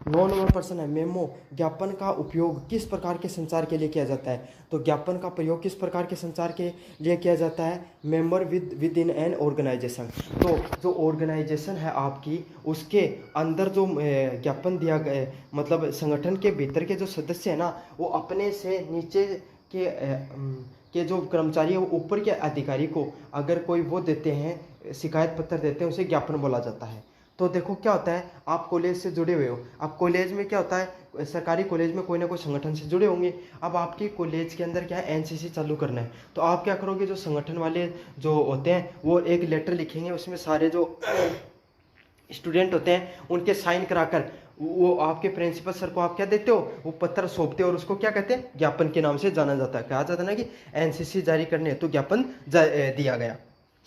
9 नंबर प्रश्न है, मेमो ज्ञापन का उपयोग किस प्रकार के संचार के लिए किया जाता है? तो ज्ञापन का प्रयोग किस प्रकार के संचार के लिए किया जाता है? Member within an organization. तो जो ऑर्गेनाइजेशन है आपकी, उसके अंदर जो ज्ञापन दिया गया, मतलब संगठन के भीतर के जो सदस्य है ना, वो अपने से नीचे के जो कर्मचारी है वो ऊपर के अधिकारी को अगर कोई वो देते हैं, शिकायत पत्र देते हैं, उसे ज्ञापन बोला जाता है। तो देखो क्या होता है, आप कॉलेज से जुड़े हुए हो, अब कॉलेज में क्या होता है, सरकारी कॉलेज में कोई ना कोई संगठन से जुड़े होंगे। अब आपके कॉलेज के अंदर क्या है, एनसीसी चालू करना है, तो आप क्या करोगे, जो संगठन वाले जो होते हैं वो एक लेटर लिखेंगे, उसमें सारे जो स्टूडेंट होते हैं उनके साइन कराकर वो आपके प्रिंसिपल सर को आप क्या देते हो, वो पत्र सौंपते हो, और उसको क्या कहते हैं, ज्ञापन के नाम से जाना जाता है। कहा जाता है ना कि एनसीसी जारी करने तो ज्ञापन दिया गया।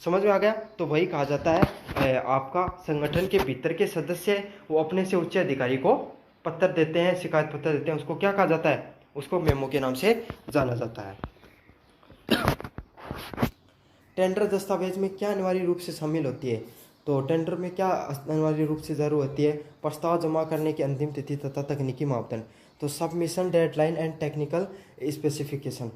समझ में आ गया। तो वही कहा जाता है, आपका संगठन के भीतर के सदस्य वो अपने से उच्च अधिकारी को पत्र देते हैं, शिकायत पत्र देते हैं, उसको क्या कहा जाता है, उसको मेमो के नाम से जाना जाता है। टेंडर दस्तावेज में क्या अनिवार्य रूप से शामिल होती है, तो टेंडर में क्या अनिवार्य रूप से जरूर होती है, प्रस्ताव जमा करने की अंतिम तिथि तथा तकनीकी मापदंड, तो submission deadline and technical specification.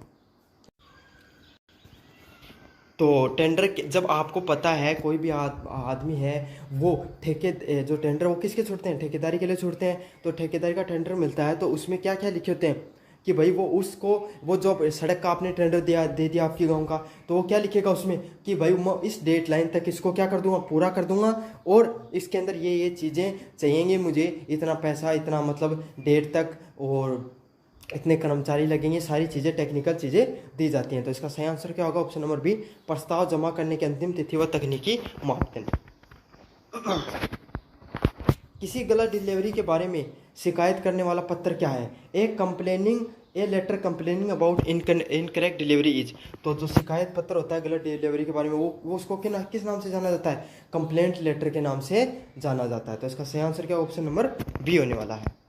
तो टेंडर जब आपको पता है कोई भी आदमी है वो ठेके जो टेंडर वो किसके छोड़ते हैं, ठेकेदारी के लिए छोड़ते हैं, तो ठेकेदारी का टेंडर मिलता है तो उसमें क्या क्या लिखे होते हैं कि भाई वो उसको वो जो सड़क का आपने टेंडर दे दिया आपके गांव का, तो वो क्या लिखेगा उसमें कि भाई मैं इस डेट लाइन तक इसको क्या कर दूंगा, पूरा कर दूंगा, और इसके अंदर ये चीज़ें चाहिएंगी मुझे, इतना पैसा, इतना मतलब डेट तक, और इतने कर्मचारी लगेंगे, सारी चीज़ें टेक्निकल चीज़ें दी जाती हैं। तो इसका सही आंसर क्या होगा, ऑप्शन नंबर बी, प्रस्ताव जमा करने की अंतिम तिथि व तकनीकी मापदंड। किसी गलत डिलीवरी के बारे में शिकायत करने वाला पत्र क्या है, a letter complaining about incorrect delivery is, तो जो शिकायत पत्र होता है गलत डिलीवरी के बारे में वो उसको किस नाम से जाना जाता है, कंप्लेंट लेटर के नाम से जाना जाता है। तो इसका सही आंसर क्या, ऑप्शन नंबर बी होने वाला है।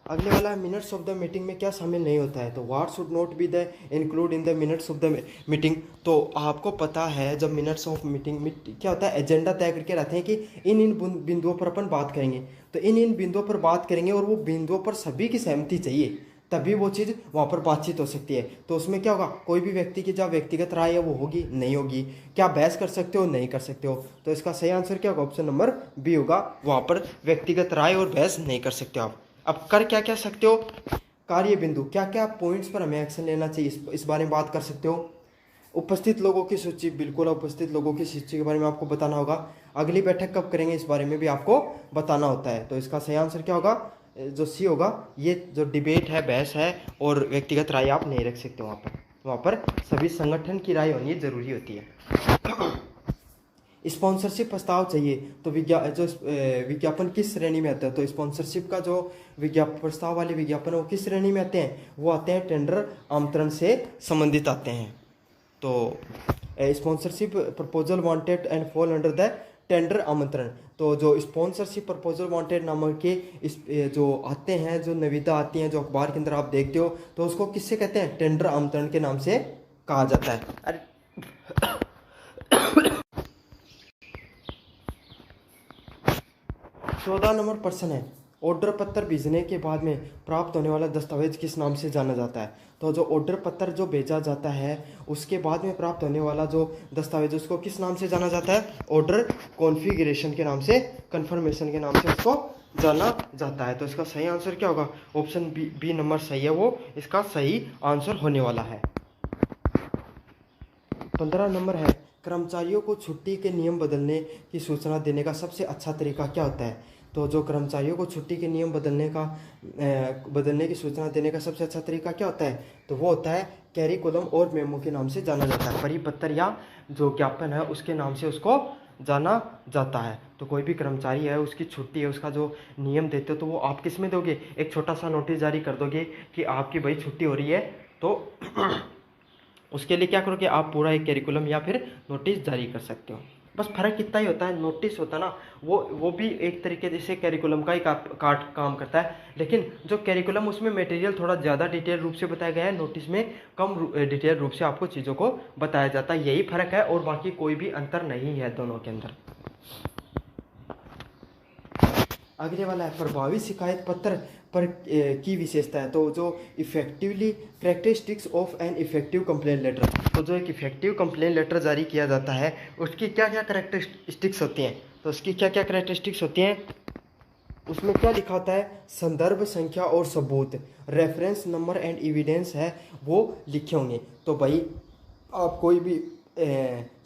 अगले वाला है, मिनट्स ऑफ द मीटिंग में क्या शामिल नहीं होता है, तो what should not be the include in the minutes of the meeting. तो आपको पता है जब मिनट्स ऑफ मीटिंग क्या होता है, एजेंडा तय करके रहते हैं कि इन बिंदुओं पर अपन बात करेंगे, तो इन बिंदुओं पर बात करेंगे, और वो बिंदुओं पर सभी की सहमति चाहिए, तभी वो चीज़ वहाँ पर बातचीत हो सकती है। तो उसमें क्या होगा, कोई भी व्यक्ति की जहाँ व्यक्तिगत राय है वो होगी नहीं होगी, क्या बहस कर सकते हो, नहीं कर सकते हो। तो इसका सही आंसर क्या होगा, ऑप्शन नंबर बी होगा, वहाँ पर व्यक्तिगत राय और बहस नहीं कर सकते आप। अब कर क्या क्या सकते हो, कार्य बिंदु, क्या क्या पॉइंट्स पर हमें एक्शन लेना चाहिए, इस बारे में बात कर सकते हो। उपस्थित लोगों की सूची, बिल्कुल उपस्थित लोगों की सूची के बारे में आपको बताना होगा। अगली बैठक कब करेंगे इस बारे में भी आपको बताना होता है। तो इसका सही आंसर क्या होगा, जो सी होगा, ये जो डिबेट है, बहस है, और व्यक्तिगत राय आप नहीं रख सकते वहाँ पर सभी संगठन की राय होनी जरूरी होती है। स्पॉन्सरशिप प्रस्ताव चाहिए, तो विज्ञापन किस श्रेणी में आता है, तो स्पॉन्सरशिप का जो प्रस्ताव वाले विज्ञापन वो किस श्रेणी में आते हैं, वो आते हैं टेंडर आमंत्रण से संबंधित आते हैं। तो sponsorship proposal wanted and fall under the tender आमंत्रण, तो जो स्पॉन्सरशिप प्रपोजल वांटेड नामक के जो आते हैं, जो निविदा आती हैं, जो अखबार के अंदर आप देखते हो, तो उसको किससे कहते हैं, टेंडर आमंत्रण के नाम से कहा जाता है। अरे 14 नंबर प्रश्न है, ऑर्डर पत्र भेजने के बाद में प्राप्त होने वाला दस्तावेज किस नाम से जाना जाता है। तो जो ऑर्डर पत्र जो भेजा जाता है उसके बाद में प्राप्त होने वाला जो दस्तावेज उसको किस नाम से जाना जाता है, ऑर्डर कॉन्फ़िगरेशन के नाम से, कन्फर्मेशन के नाम से उसको जाना जाता है। तो इसका सही आंसर क्या होगा, ऑप्शन बी नंबर सही है, वो इसका सही आंसर होने वाला है। 15 नंबर है, कर्मचारियों को छुट्टी के नियम बदलने की सूचना देने का सबसे अच्छा तरीका क्या होता है। तो जो कर्मचारियों को छुट्टी के नियम बदलने की सूचना देने का सबसे अच्छा तरीका क्या होता है, तो वो होता है कैरिकुलम और मेमो के नाम से जाना जाता है, परिपत्र या जो ज्ञापन है उसके नाम से उसको जाना जाता है। तो कोई भी कर्मचारी है, उसकी छुट्टी है, उसका जो नियम देते हो तो वो आप किस में दोगे, एक छोटा सा नोटिस जारी कर दोगे कि आपकी भाई छुट्टी हो रही है, तो उसके लिए क्या करोगे, आप पूरा एक कैरिकुलम या फिर नोटिस जारी कर सकते हो। बस फर्क कितना ही होता है, नोटिस होता है ना वो भी एक तरीके से कैरिकुलम का ही काम करता है, लेकिन जो कैरिकुलम उसमें मटेरियल थोड़ा ज़्यादा डिटेल रूप से बताया गया है, नोटिस में कम डिटेल रूप से आपको चीज़ों को बताया जाता है, यही फर्क है, और बाकी कोई भी अंतर नहीं है दोनों के अंदर। अगले वाला है, प्रभावी शिकायत पत्र पर की विशेषता है, तो जो effectively characteristics of an effective complaint letter, तो जो एक इफेक्टिव कंप्लेंट लेटर जारी किया जाता है उसकी क्या क्या कैरेक्टरिस्टिक्स होती हैं, तो उसकी क्या क्या कैरेक्टरिस्टिक्स होती हैं, उसमें क्या लिखा होता है, संदर्भ संख्या और सबूत, रेफरेंस नंबर एंड एविडेंस है वो लिखे होंगे। तो भाई आप कोई भी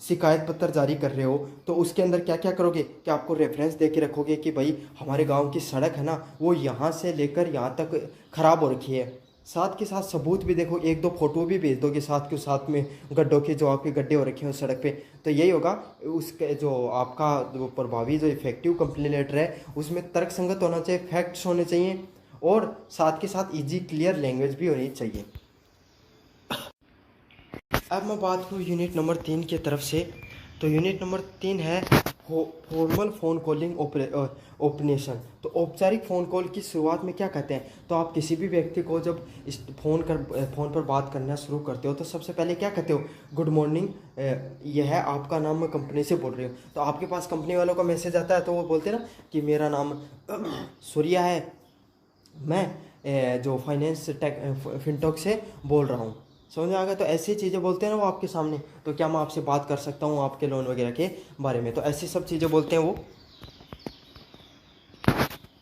शिकायत पत्र जारी कर रहे हो तो उसके अंदर क्या क्या करोगे कि आपको रेफरेंस दे के रखोगे कि भाई हमारे गांव की सड़क है ना वो यहाँ से लेकर यहाँ तक ख़राब हो रखी है। साथ के साथ सबूत भी देखो, एक दो फोटो भी भेज दोगे साथ के साथ में गड्ढों के, जो आपके गड्ढे हो रखे हैं उस सड़क पे। तो यही होगा उसके जो आपका जो प्रभावी जो इफेक्टिव कंप्लेन लेटर है उसमें तर्क संगत होना चाहिए, फैक्ट्स होने चाहिए और साथ के साथ इजी क्लियर लैंग्वेज भी होनी चाहिए। अब मैं बात करूँ यूनिट नंबर 3 की तरफ से, तो यूनिट नंबर 3 है फॉर्मल फ़ोन कॉलिंग ओपनेशन। तो औपचारिक फ़ोन कॉल की शुरुआत में क्या कहते हैं, तो आप किसी भी व्यक्ति को जब इस फ़ोन पर बात करना शुरू करते हो तो सबसे पहले क्या कहते हो, गुड मॉर्निंग, यह है आपका नाम, मैं कंपनी से बोल रही हूँ। तो आपके पास कंपनी वालों का मैसेज आता है तो वो बोलते हैं ना कि मेरा नाम सूर्या है, मैं जो फाइनेंस टेक फिनटॉक से बोल रहा हूँ। समझ में आ गया। तो ऐसी चीज़ें बोलते हैं ना वो आपके सामने, तो क्या मैं आपसे बात कर सकता हूँ आपके लोन वगैरह के बारे में, तो ऐसी सब चीज़ें बोलते हैं वो।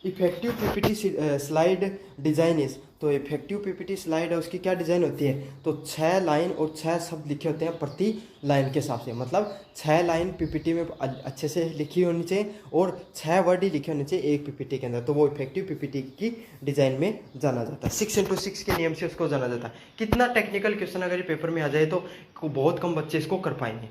Effective PPT slide design is, तो इफेक्टिव पीपीटी स्लाइड है उसकी क्या डिज़ाइन होती है, तो 6 लाइन और 6 शब्द लिखे होते हैं प्रति लाइन के हिसाब से, मतलब 6 लाइन पीपीटी में अच्छे से लिखी होनी चाहिए और 6 वर्ड ही लिखे होने चाहिए एक पीपीटी के अंदर, तो वो इफेक्टिव पीपीटी की डिज़ाइन में जाना जाता है। 6x6 के नियम से उसको जाना जाता है। कितना टेक्निकल क्वेश्चन अगर ये पेपर में आ जाए तो बहुत कम बच्चे इसको कर पाएंगे।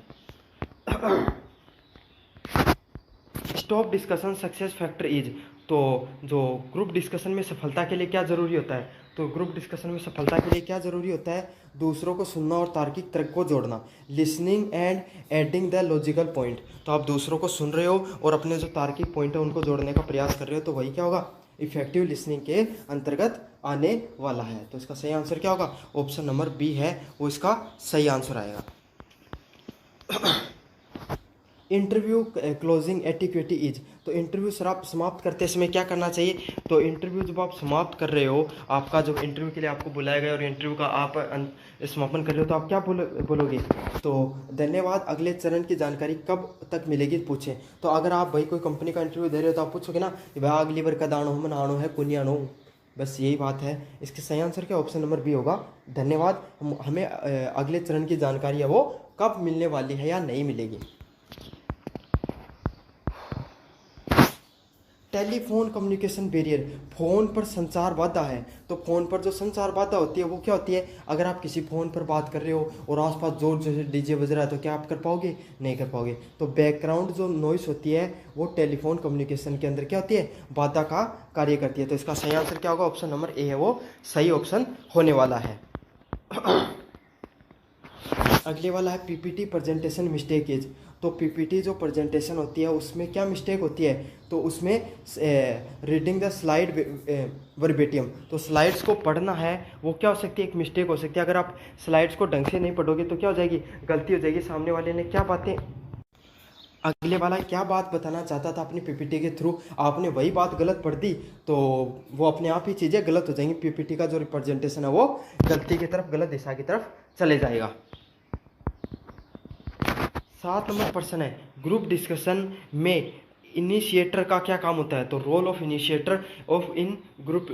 Stop discussion success factor is, तो जो ग्रुप डिस्कशन में सफलता के लिए क्या ज़रूरी होता है, तो ग्रुप डिस्कशन में सफलता के लिए क्या ज़रूरी होता है, दूसरों को सुनना और तार्किक तर्क को जोड़ना, listening and adding the logical point. तो आप दूसरों को सुन रहे हो और अपने जो तार्किक पॉइंट है उनको जोड़ने का प्रयास कर रहे हो, तो वही क्या होगा, इफेक्टिव लिसनिंग के अंतर्गत आने वाला है। तो इसका सही आंसर क्या होगा, ऑप्शन नंबर बी है वो इसका सही आंसर आएगा। इंटरव्यू क्लोजिंग एटिक्वेटी इज, तो इंटरव्यू समाप्त करते समय क्या करना चाहिए, तो इंटरव्यू जब आप समाप्त कर रहे हो, आपका जब इंटरव्यू के लिए आपको बुलाया गया और इंटरव्यू का आप समापन कर रहे हो तो आप क्या बोलोगे, तो धन्यवाद, अगले चरण की जानकारी कब तक मिलेगी पूछें। तो अगर आप भाई कोई कंपनी का इंटरव्यू दे रहे हो तो आप पूछोगे ना कि भाई अगली बार कद आनो हम आनो है कुनी आनो, बस यही बात है। इसके सही आंसर क्या, ऑप्शन नंबर बी होगा, धन्यवाद, हमें अगले चरण की जानकारी है वो कब मिलने वाली है या नहीं मिलेगी। टेलीफोन कम्युनिकेशन बैरियर, फ़ोन पर संचार बाधा है, तो फ़ोन पर जो संचार बाधा होती है वो क्या होती है, अगर आप किसी फ़ोन पर बात कर रहे हो और आसपास जोर से डीजे बज रहा है तो क्या आप कर पाओगे, नहीं कर पाओगे। तो बैकग्राउंड जो नॉइस होती है वो टेलीफोन कम्युनिकेशन के अंदर क्या होती है, बाधा का कार्य करती है। तो इसका सही आंसर क्या होगा, ऑप्शन नंबर ए है वो सही ऑप्शन होने वाला है। अगले वाला है पीपीटी प्रेजेंटेशन मिस्टेक इज, तो पीपीटी जो प्रेजेंटेशन होती है उसमें क्या मिस्टेक होती है, तो उसमें रीडिंग द स्लाइड वर्बेटियम, तो स्लाइड्स को पढ़ना है वो क्या हो सकती है, एक मिस्टेक हो सकती है। अगर आप स्लाइड्स को ढंग से नहीं पढ़ोगे तो क्या हो जाएगी, गलती हो जाएगी, सामने वाले ने क्या बातें, अगले वाला क्या बात बताना चाहता था अपनी पीपीटी के थ्रू, आपने वही बात गलत पढ़ दी तो वो अपने आप ही चीज़ें गलत हो जाएंगी, पीपीटी का जो रिप्रेजेंटेशन है वो गलती की तरफ, गलत दिशा की तरफ चले जाएगा। 7 नंबर प्रश्न है, ग्रुप डिस्कशन में इनिशिएटर का क्या काम होता है, तो role of initiator of in group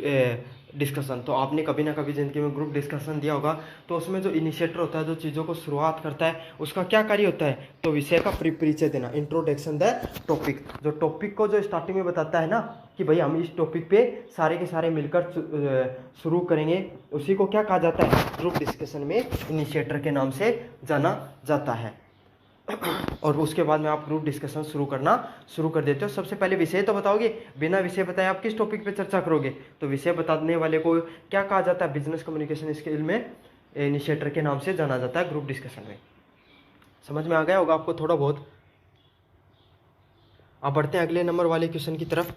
discussion, तो आपने कभी ना कभी ज़िंदगी में ग्रुप डिस्कशन दिया होगा, तो उसमें जो इनिशिएटर होता है जो चीज़ों को शुरुआत करता है उसका क्या कार्य होता है, तो विषय का परिचय देना, इंट्रोडक्शन द टॉपिक, जो टॉपिक को जो स्टार्टिंग में बताता है ना कि भाई हम इस टॉपिक पे सारे के सारे मिलकर शुरू करेंगे, उसी को क्या कहा जाता है, ग्रुप डिस्कशन में इनिशिएटर के नाम से जाना जाता है। और उसके बाद में आप ग्रुप डिस्कशन शुरू कर देते हो। सबसे पहले विषय तो बताओगे, बिना विषय बताए आप किस टॉपिक पे चर्चा करोगे, तो विषय बताने वाले को क्या कहा जाता है, बिजनेस कम्युनिकेशन स्किल में इनिशिएटर के नाम से जाना जाता है ग्रुप डिस्कशन में। समझ में आ गया होगा आपको थोड़ा बहुत। अब बढ़ते हैं अगले नंबर वाले क्वेश्चन की तरफ।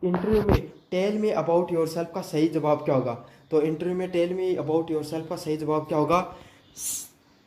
इंटरव्यू में टेल मी अबाउट योरसेल्फ का सही जवाब क्या होगा, तो इंटरव्यू में टेल मी अबाउट योरसेल्फ का सही जवाब क्या होगा,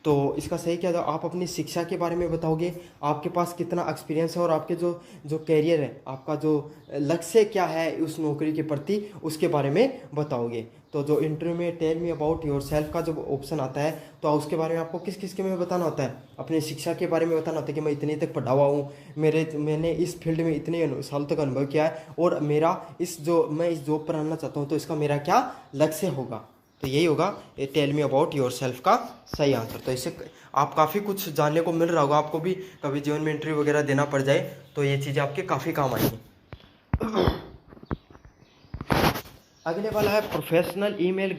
तो इसका सही क्या होगा, आप अपनी शिक्षा के बारे में बताओगे, आपके पास कितना एक्सपीरियंस है और आपके जो कैरियर है, आपका जो लक्ष्य क्या है उस नौकरी के प्रति, उसके बारे में बताओगे। तो जो इंटरव्यू में टेल मी अबाउट योरसेल्फ का जो ऑप्शन आता है तो उसके बारे में आपको किस के में बताना होता है, अपनी शिक्षा के बारे में बताना होता है कि मैं इतने तक पढ़ा हुआ हूँ, मैंने इस फील्ड में इतने साल तक अनुभव किया है और मैं इस जॉब पर आना चाहता हूँ, तो इसका मेरा क्या लक्ष्य होगा। तो यही होगा tell me about yourself का सही आंसर। तो इससे आप काफ़ी कुछ जानने को मिल रहा होगा, आपको भी कभी जीवन में इंटरव्यू वगैरह देना पड़ जाए तो ये चीज़ें आपके काफ़ी काम आएंगी। अगले वाला है प्रोफेशनल ईमेल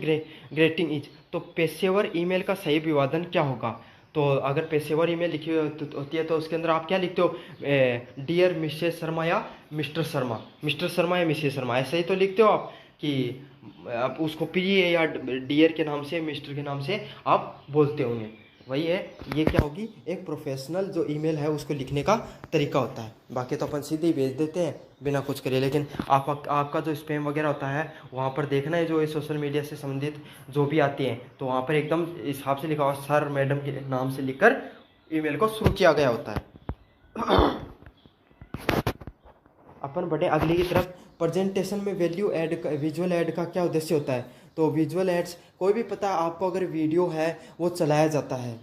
ग्रेटिंग इज। तो पेशेवर ईमेल का सही विवादन क्या होगा? तो अगर पेशेवर ईमेल लिखी होती है तो उसके अंदर आप क्या लिखते हो? डियर मिसेस शर्मा या मिस्टर शर्मा, मिस्टर शर्मा या मिसेस शर्मा, ऐसे ही तो लिखते हो आप कि आप उसको प्रिय या डियर के नाम से, मिस्टर के नाम से आप बोलते हो उन्हें, वही है। ये क्या होगी? एक प्रोफेशनल जो ईमेल है उसको लिखने का तरीका होता है। बाकी तो अपन सीधे ही भेज देते हैं बिना कुछ करे, लेकिन आपका जो स्पैम वगैरह होता है वहाँ पर देखना है, जो ये सोशल मीडिया से संबंधित जो भी आती हैं तो वहाँ पर एकदम इस हिसाब से लिखा हुआ सर मैडम के नाम से लिखकर ईमेल को शुरू किया गया होता है। अपन बढ़े अगले की तरफ। प्रेजेंटेशन में वैल्यू ऐड विजुअल ऐड का क्या उद्देश्य होता है? तो विजुअल एड्स कोई भी पता है आपको, अगर वीडियो है वो चलाया जाता है,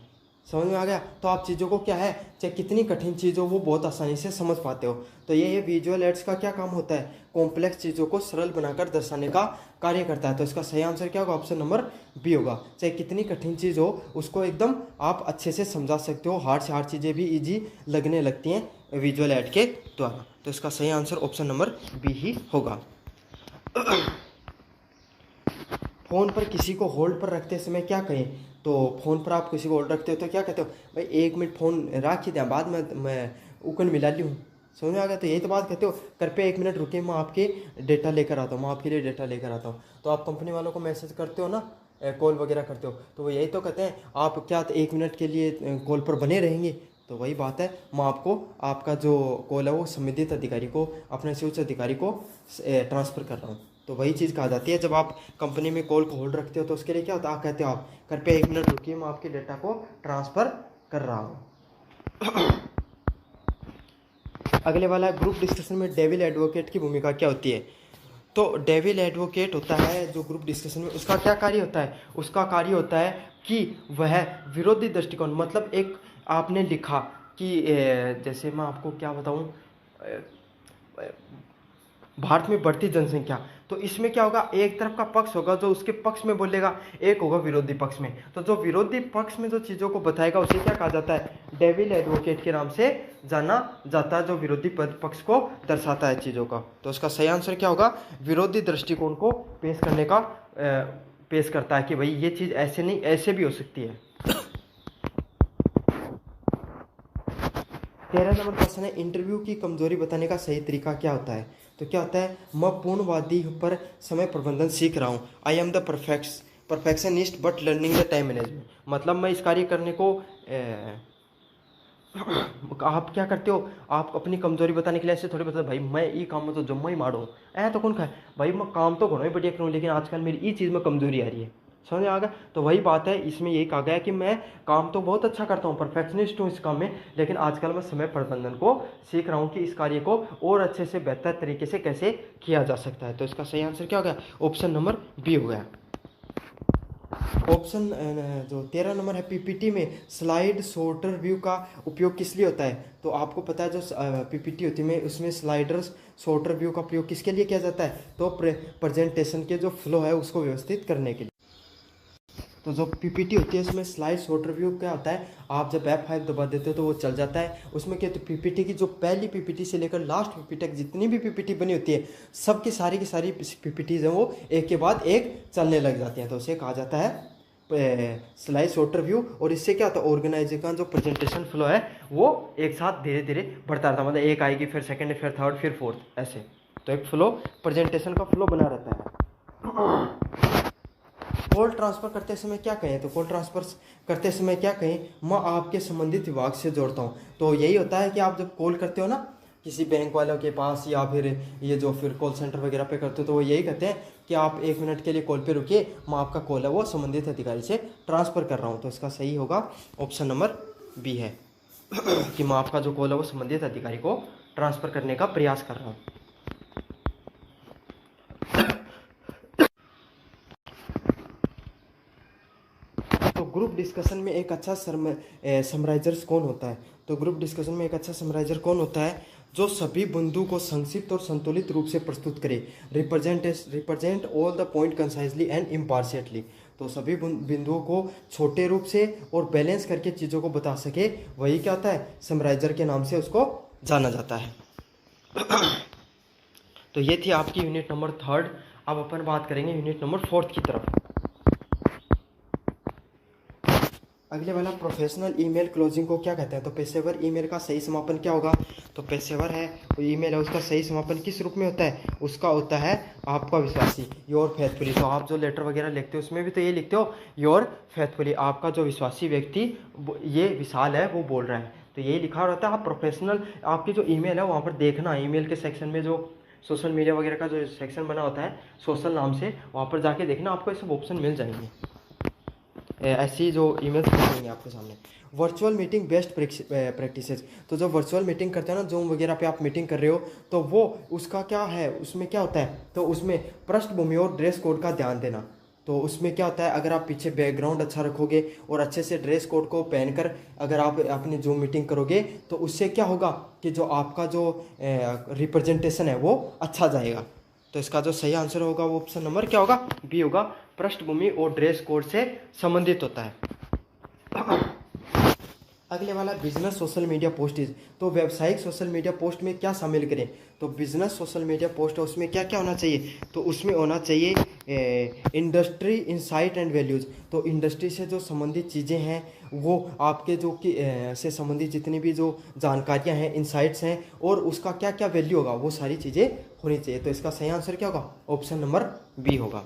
समझ में आ गया, तो आप चीज़ों को क्या है, चाहे कितनी कठिन चीज़ हो वो बहुत आसानी से समझ पाते हो। तो ये विजुअल एड्स का क्या काम होता है? कॉम्प्लेक्स चीज़ों को सरल बनाकर दर्शाने का कार्य करता है। तो इसका सही आंसर क्या होगा? ऑप्शन नंबर बी होगा। चाहे कितनी कठिन चीज़ हो उसको एकदम आप अच्छे से समझा सकते हो, हार्ड से हार्ड चीज़ें भी ईजी लगने लगती हैं विजुअल ऐड के द्वारा। तो इसका सही आंसर ऑप्शन नंबर बी ही होगा। फ़ोन पर किसी को होल्ड पर रखते समय क्या कहें? तो फ़ोन पर आप किसी को होल्ड रखते हो तो क्या कहते हो? भाई 1 मिनट फ़ोन रख ही दें, बाद में मैं उकन मिला ली हूँ, समझ में आ गया? तो यही तो बात कहते हो, कृपया 1 मिनट रुकिए, मैं आपके डेटा लेकर आता हूँ, मैं आपके लिए डेटा लेकर आता हूँ। तो आप कंपनी वालों को मैसेज करते हो ना, कॉल वगैरह करते हो, तो वो यही तो कहते हैं आप क्या 1 मिनट के लिए कॉल पर बने रहेंगे? तो वही बात है, मैं आपको आपका जो कॉल है वो संबंधित अधिकारी को, अपने से उच्च अधिकारी को ट्रांसफ़र कर रहा हूँ। तो वही चीज़ कहा जाती है, जब आप कंपनी में कॉल को होल्ड रखते हो तो उसके लिए क्या होता है? आप कहते हो आप कृपया 1 मिनट रुकिए, मैं आपके डेटा को ट्रांसफ़र कर रहा हूँ। अगले वाला है ग्रुप डिस्कशन में डेविल एडवोकेट की भूमिका क्या होती है? तो डेविल एडवोकेट होता है जो ग्रुप डिस्कशन में, उसका क्या कार्य होता है? उसका कार्य होता है कि वह विरोधी दृष्टिकोण, मतलब एक आपने लिखा कि जैसे मैं आपको क्या बताऊं, भारत में बढ़ती जनसंख्या, तो इसमें क्या होगा? एक तरफ का पक्ष होगा जो उसके पक्ष में बोलेगा, एक होगा विरोधी पक्ष में। तो जो विरोधी पक्ष में जो चीज़ों को बताएगा उसे क्या कहा जाता है? डेविल एडवोकेट के नाम से जाना जाता है, जो विरोधी पक्ष को दर्शाता है चीज़ों का। तो उसका सही आंसर क्या होगा? विरोधी दृष्टिकोण को पेश करने का पेश करता है कि भाई ये चीज़ ऐसे नहीं, ऐसे भी हो सकती है। 13 नंबर क्वेश्चन है, इंटरव्यू की कमजोरी बताने का सही तरीका क्या होता है? तो क्या होता है? मैं पूर्णवादी पर समय प्रबंधन सीख रहा हूँ। I am the perfectionist but learning the time management. मतलब मैं इस कार्य करने को आप क्या करते हो? आप अपनी कमजोरी बताने के लिए ऐसे थोड़ी बताते भाई मैं ये काम में तो जम्मा ही मारूँ, ऐ तो कौन खाए भाई, मैं काम तो घणो ही बढ़िया करूँ लेकिन आजकल मेरी ये चीज़ में कमजोरी आ रही है, समझ में आ गया? तो वही बात है, इसमें यही कहा गया है कि मैं काम तो बहुत अच्छा करता हूँ, परफेक्शनिस्ट हूँ इस काम में, लेकिन आजकल मैं समय प्रबंधन को सीख रहा हूँ कि इस कार्य को और अच्छे से बेहतर तरीके से कैसे किया जा सकता है। तो इसका सही आंसर क्या हो गया? ऑप्शन नंबर बी हो गया। ऑप्शन जो 13 नंबर है, पीपीटी में स्लाइड सॉर्टर व्यू का उपयोग किस लिए होता है? तो आपको पता है जो पीपीटी होती है उसमें स्लाइडर सॉर्टर व्यू का प्रयोग किसके लिए किया जाता है? तो प्रेजेंटेशन के जो फ्लो है उसको व्यवस्थित करने के लिए। तो जो पीपीटी होती है उसमें स्लाइड सॉर्टर व्यू क्या होता है? आप जब F5 दबा देते हो तो वो चल जाता है। उसमें क्या, तो पीपीटी की जो पहली पीपीटी से लेकर लास्ट पीपीटी तक जितनी भी पीपीटी बनी होती है सबकी सारी की सारी पीपीटीज हैं वो एक के बाद एक चलने लग जाती हैं। तो उसे कहा जाता है स्लाइड सॉर्टर व्यू। और इससे क्या होता है? ऑर्गेनाइजर का जो प्रेजेंटेशन फ्लो है वो एक साथ धीरे धीरे बढ़ता रहता है, मतलब एक आएगी फिर सेकेंड फिर थर्ड फिर फोर्थ, ऐसे। तो एक फ्लो, प्रेजेंटेशन का फ्लो बना रहता है। कॉल ट्रांसफ़र करते समय क्या कहें? तो कॉल ट्रांसफ़र करते समय क्या कहें? मैं आपके संबंधित विभाग से जोड़ता हूँ। तो यही होता है कि आप जब कॉल करते हो ना किसी बैंक वालों के पास या फिर ये जो फिर कॉल सेंटर वगैरह पे करते हो तो वो यही कहते हैं कि आप 1 मिनट के लिए कॉल पे रुकिए, मैं आपका कॉल है वो संबंधित अधिकारी से ट्रांसफ़र कर रहा हूँ। तो इसका सही होगा ऑप्शन नंबर बी है कि मैं आपका जो कॉल है वो संबंधित अधिकारी को ट्रांसफ़र करने का प्रयास कर रहा हूँ। तो ग्रुप डिस्कशन में एक अच्छा समराइजर कौन होता है? तो ग्रुप डिस्कशन में एक अच्छा समराइजर कौन होता है? जो सभी बिंदु को संक्षिप्त और संतुलित रूप से प्रस्तुत करे, represent all the point concisely and impartially. तो सभी बिंदुओं को छोटे रूप से और बैलेंस करके चीज़ों को बता सके, वही क्या होता है, समराइजर के नाम से उसको जाना जाता है। तो ये थी आपकी यूनिट नंबर 3। अब अपन बात करेंगे यूनिट नंबर 4 की तरफ। अगले वाला प्रोफेशनल ईमेल क्लोजिंग को क्या कहते हैं? तो पेशेवर ईमेल का सही समापन क्या होगा? तो पेशेवर है ईमेल है, उसका सही समापन किस रूप में होता है? उसका होता है आपका विश्वासी, योर फेथफुली। तो आप जो लेटर वगैरह लिखते हो उसमें भी तो ये लिखते हो योर फेथफुली, आपका जो विश्वासी व्यक्ति, ये विशाल है, वो बोल रहा है, तो यही लिखा रहता है। आप प्रोफेशनल आपकी जो ईमेल है वहाँ पर देखना, ईमेल के सेक्शन में जो सोशल मीडिया वगैरह का जो सेक्शन बना होता है सोशल नाम से, वहाँ पर जाके देखना, आपको ये सब ऑप्शन मिल जाएंगे, ऐसी जो ईमेल्स मिलेंगे आपके सामने। Virtual meeting best practices. तो जो वर्चुअल मीटिंग करते हैं ना, जूम वगैरह पे आप मीटिंग कर रहे हो, तो वो उसका क्या है, उसमें क्या होता है, तो उसमें पृष्ठभूमि और ड्रेस कोड का ध्यान देना। तो उसमें क्या होता है, अगर आप पीछे बैकग्राउंड अच्छा रखोगे और अच्छे से ड्रेस कोड को पहनकर अगर आप अपनी जूम मीटिंग करोगे, तो उससे क्या होगा कि जो आपका जो रिप्रेजेंटेशन है वो अच्छा जाएगा। तो इसका जो सही आंसर होगा वो ऑप्शन नंबर क्या होगा? बी होगा, पृष्ठभूमि और ड्रेस कोड से संबंधित होता है। अगले वाला business social media post is. तो व्यावसायिक सोशल मीडिया पोस्ट में क्या शामिल करें? तो बिजनेस सोशल मीडिया पोस्ट है, उसमें क्या क्या होना चाहिए? तो उसमें होना चाहिए इंडस्ट्री इंसाइट एंड वैल्यूज़। तो इंडस्ट्री से जो संबंधित चीज़ें हैं, वो आपके जो कि से संबंधित जितनी भी जो जानकारियां हैं, इंसाइट्स हैं, और उसका क्या क्या वैल्यू होगा, वो सारी चीज़ें होनी चाहिए। तो इसका सही आंसर क्या होगा? ऑप्शन नंबर बी होगा।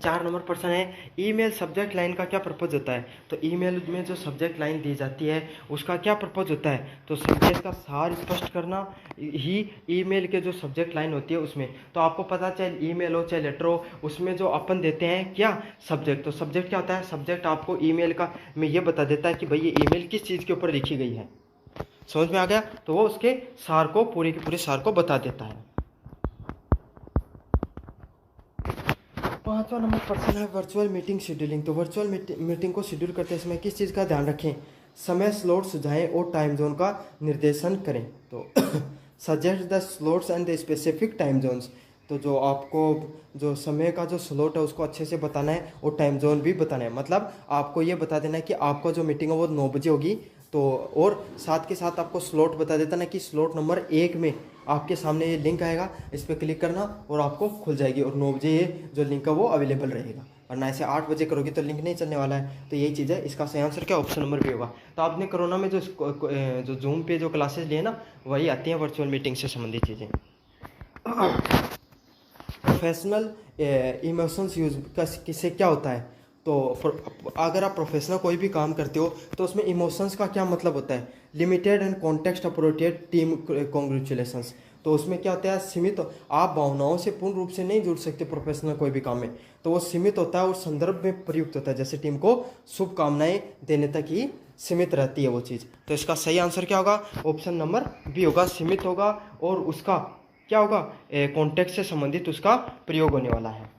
4 नंबर प्रश्न है, ईमेल सब्जेक्ट लाइन का क्या पर्पज होता है? तो ईमेल में जो सब्जेक्ट लाइन दी जाती है उसका क्या पर्पज होता है? तो संदेश का सार स्पष्ट करना ही ईमेल के जो सब्जेक्ट लाइन होती है उसमें। तो आपको पता चाहे ईमेल हो चाहे लेटर हो, उसमें जो अपन देते हैं क्या, सब्जेक्ट। तो सब्जेक्ट क्या होता है? सब्जेक्ट आपको ईमेल का में ये बता देता है कि भाई ये ईमेल किस चीज़ के ऊपर लिखी गई है। समझ में आ गया? तो वो उसके सार को, पूरे के पूरे सार को बता देता है। 5वां नंबर प्रश्न है वर्चुअल मीटिंग शेड्यूलिंग। तो वर्चुअल मीटिंग को शेड्यूल करते समय किस चीज़ का ध्यान रखें? समय स्लॉट सुझाएं और टाइम जोन का निर्देशन करें। तो suggest the slots and the specific time zones. तो जो आपको जो समय का जो स्लॉट है उसको अच्छे से बताना है और टाइम जोन भी बताना है। मतलब आपको ये बता देना है कि आपका जो मीटिंग है वो 9 बजे होगी, तो और साथ के साथ आपको स्लॉट बता देता ना कि स्लॉट नंबर 1 में आपके सामने ये लिंक आएगा, इस पर क्लिक करना और आपको खुल जाएगी, और 9 बजे ये जो लिंक है वो अवेलेबल रहेगा। और ना ऐसे 8 बजे करोगे तो लिंक नहीं चलने वाला है। तो यही चीज़ है, इसका सही आंसर क्या, ऑप्शन नंबर बी होगा। तो आपने कोरोना में जो जूम पे जो क्लासेस लिए ना, वही आती हैं वर्चुअल मीटिंग से संबंधित चीज़ें। प्रोफेशनल इमोशंस यूज किससे क्या होता है? तो अगर आप प्रोफेशनल कोई भी काम करते हो तो उसमें इमोशंस का क्या मतलब होता है? Limited and context appropriate team congratulations. तो उसमें क्या होता है, सीमित, आप भावनाओं से पूर्ण रूप से नहीं जुड़ सकते प्रोफेशनल कोई भी काम में, तो वो सीमित होता है और संदर्भ में प्रयुक्त होता है, जैसे टीम को शुभकामनाएं देने तक ही सीमित रहती है वो चीज़। तो इसका सही आंसर क्या होगा? ऑप्शन नंबर बी होगा, सीमित होगा और उसका क्या होगा, कॉन्टेक्स्ट से संबंधित उसका प्रयोग होने वाला है।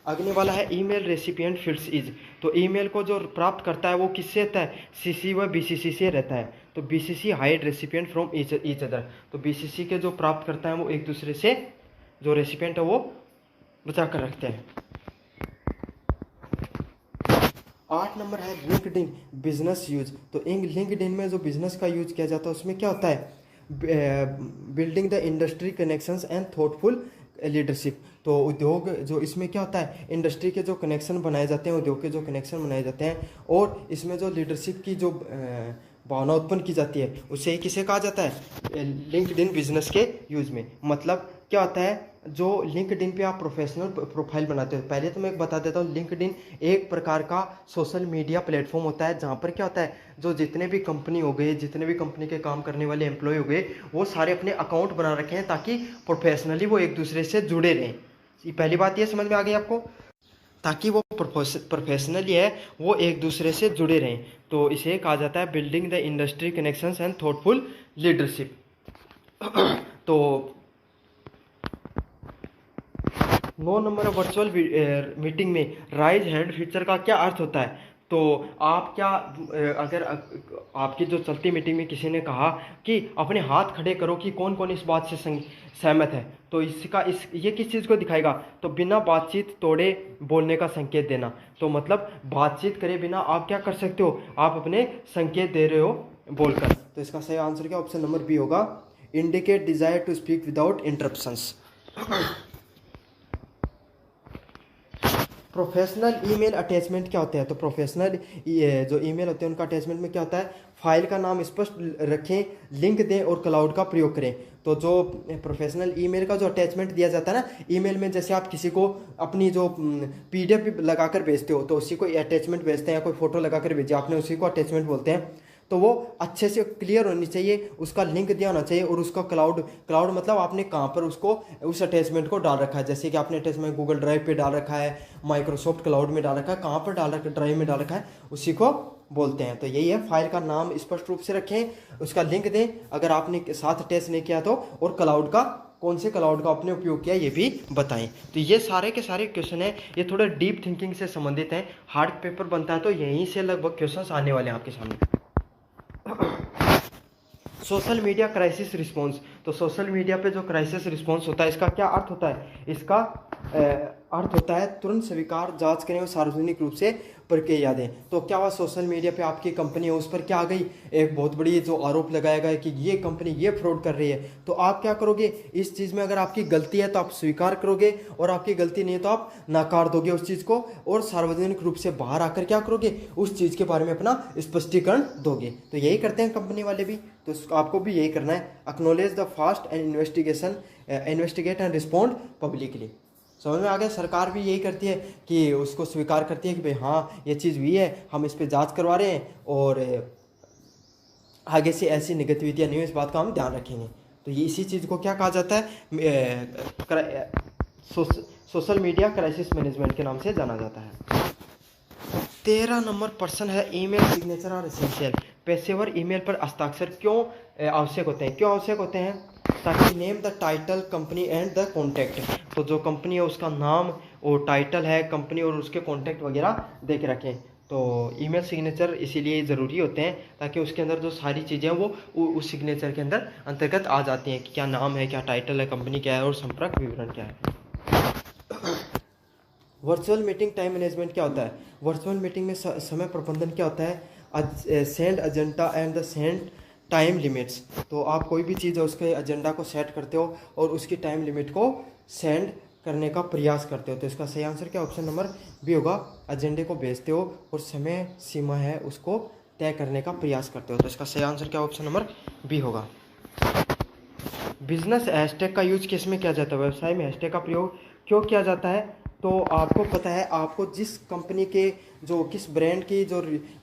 अगले वाला है ईमेल रेसिपिएंट फील्ड्स इज। तो ईमेल को जो प्राप्त करता है वो किससे रहता है? सीसी व बीसीसी से रहता है। तो BCC hide recipient from each other. तो बीसीसी के जो प्राप्त करता है वो एक दूसरे से जो रेसिपिएंट है वो बचा कर रखते हैं। 8 नंबर है लिंक्डइन बिजनेस यूज। तो लिंक्डइन में जो बिजनेस का यूज किया जाता है उसमें क्या होता है? Building the industry connections and thoughtful leadership. तो उद्योग जो इसमें क्या होता है, इंडस्ट्री के जो कनेक्शन बनाए जाते हैं, उद्योग के जो कनेक्शन बनाए जाते हैं, और इसमें जो लीडरशिप की जो भावना उत्पन्न की जाती है उसे किसे कहा जाता है? लिंक्डइन बिजनेस के यूज में। मतलब क्या होता है, जो लिंक्डइन पे आप प्रोफेशनल प्रोफाइल बनाते हो, पहले तो मैं एक बता देता हूँ, लिंक्डइन एक प्रकार का सोशल मीडिया प्लेटफॉर्म होता है जहाँ पर क्या होता है, जो जितने भी कंपनी हो गए, जितने भी कंपनी के काम करने वाले एम्प्लॉय हो गए, वो सारे अपने अकाउंट बना रखे हैं ताकि प्रोफेशनली वो एक दूसरे से जुड़े रहें। पहली बात ये समझ में आ गई आपको, ताकि वो प्रोफेशनली है वो एक दूसरे से जुड़े रहें। तो इसे कहा जाता है building the industry connections and thoughtful leadership. तो 9 नंबर वर्चुअल मीटिंग में राइज हैंड फीचर का क्या अर्थ होता है? तो आप क्या अगर आपकी जो चलती मीटिंग में किसी ने कहा कि अपने हाथ खड़े करो कि कौन कौन इस बात से सहमत है, तो इसका ये किस चीज़ को दिखाएगा? तो बिना बातचीत तोड़े बोलने का संकेत देना। तो मतलब बातचीत करे बिना आप क्या कर सकते हो, आप अपने संकेत दे रहे हो बोलकर। तो इसका सही आंसर क्या ऑप्शन नंबर बी होगा, indicate desire to speak without interruptions. Professional email attachment क्या होते हैं? तो प्रोफेशनल जो ईमेल होते हैं उनका अटैचमेंट में क्या होता है, फाइल का नाम स्पष्ट रखें, लिंक दें और क्लाउड का प्रयोग करें। तो जो प्रोफेशनल ईमेल का जो अटैचमेंट दिया जाता है ना ईमेल में, जैसे आप किसी को अपनी जो पीडीएफ लगाकर भेजते हो तो उसी को अटैचमेंट भेजते हैं, या कोई फोटो लगाकर भेजे आपने उसी को अटैचमेंट बोलते हैं। तो वो अच्छे से क्लियर होनी चाहिए, उसका लिंक दिया होना चाहिए, और उसका क्लाउड मतलब आपने कहाँ पर उसको उस अटैचमेंट को डाल रखा है। जैसे कि आपने अटैचमेंट गूगल ड्राइव पे डाल रखा है, माइक्रोसॉफ्ट क्लाउड में डाल रखा है, कहाँ पर डाल रखा है, ड्राइव में डाल रखा है, उसी को बोलते हैं। तो यही है, फाइल का नाम स्पष्ट रूप से रखें, उसका लिंक दें अगर आपने साथ अटैच नहीं किया तो, और क्लाउड का कौन से क्लाउड का आपने उपयोग किया ये भी बताएं। तो ये सारे के सारे क्वेश्चन है, ये थोड़े डीप थिंकिंग से संबंधित हैं। हार्ड पेपर बनता है तो यहीं से लगभग क्वेश्चन आने वाले हैं आपके सामने। Social media crisis response. तो सोशल मीडिया पे जो क्राइसिस रिस्पॉन्स होता है इसका क्या अर्थ होता है? इसका अर्थ होता है तुरंत स्वीकार, जांच करें और सार्वजनिक रूप से प्रतिक्रिया दें। तो क्या हुआ, सोशल मीडिया पे आपकी कंपनी है उस पर क्या आ गई, एक बहुत बड़ी जो आरोप लगाया गया कि ये कंपनी ये फ्रॉड कर रही है, तो आप क्या करोगे इस चीज़ में? अगर आपकी गलती है तो आप स्वीकार करोगे, और आपकी गलती नहीं है तो आप नकार दोगे उस चीज़ को, और सार्वजनिक रूप से बाहर आकर क्या करोगे, उस चीज़ के बारे में अपना स्पष्टीकरण दोगे। तो यही करते हैं कंपनी वाले भी, तो आपको भी यही करना है। Acknowledge the fast and investigate and respond publicly. समझ में आ गया? सरकार भी यही करती है कि उसको स्वीकार करती है कि भाई हाँ ये चीज़ हुई है, हम इस पर जांच करवा रहे हैं, और आगे से ऐसी नेगेटिविटियाँ नहीं हो, इस बात का हम ध्यान रखेंगे। तो ये इसी चीज़ को क्या कहा जाता है, सोशल मीडिया क्राइसिस मैनेजमेंट के नाम से जाना जाता है। 13 नंबर प्रश्न है, ईमेल सिग्नेचर और एसेंशियल। पेशेवर ईमेल पर हस्ताक्षर क्यों आवश्यक होते हैं? क्यों आवश्यक होते हैं? ताकि name the title, company and the contact. तो जो कंपनी है उसका नाम और टाइटल है कंपनी, और उसके कॉन्टैक्ट वगैरह दे के रखें। तो ईमेल सिग्नेचर इसीलिए ज़रूरी होते हैं ताकि उसके अंदर जो सारी चीज़ें हैं वो उस सिग्नेचर के अंदर अंतर्गत आ जाती हैं कि क्या नाम है, क्या टाइटल है, कंपनी क्या है, और संपर्क विवरण क्या है। वर्चुअल मीटिंग टाइम मैनेजमेंट क्या होता है? वर्चुअल मीटिंग में समय प्रबंधन क्या होता है? Send agenda and the send time limits. तो आप कोई भी चीज़ है उसके एजेंडा को सेट करते हो और उसकी टाइम लिमिट को सेंड करने का प्रयास करते हो। तो इसका सही आंसर क्या ऑप्शन नंबर बी होगा, एजेंडे को भेजते हो और समय सीमा है उसको तय करने का प्रयास करते हो। तो इसका सही आंसर क्या ऑप्शन नंबर बी होगा। बिजनेस हैशटैग का यूज किस में किया जाता है? व्यवसाय में हैशटैग का प्रयोग क्यों किया जाता है? तो आपको पता है, आपको जिस कंपनी के जो किस ब्रांड की जो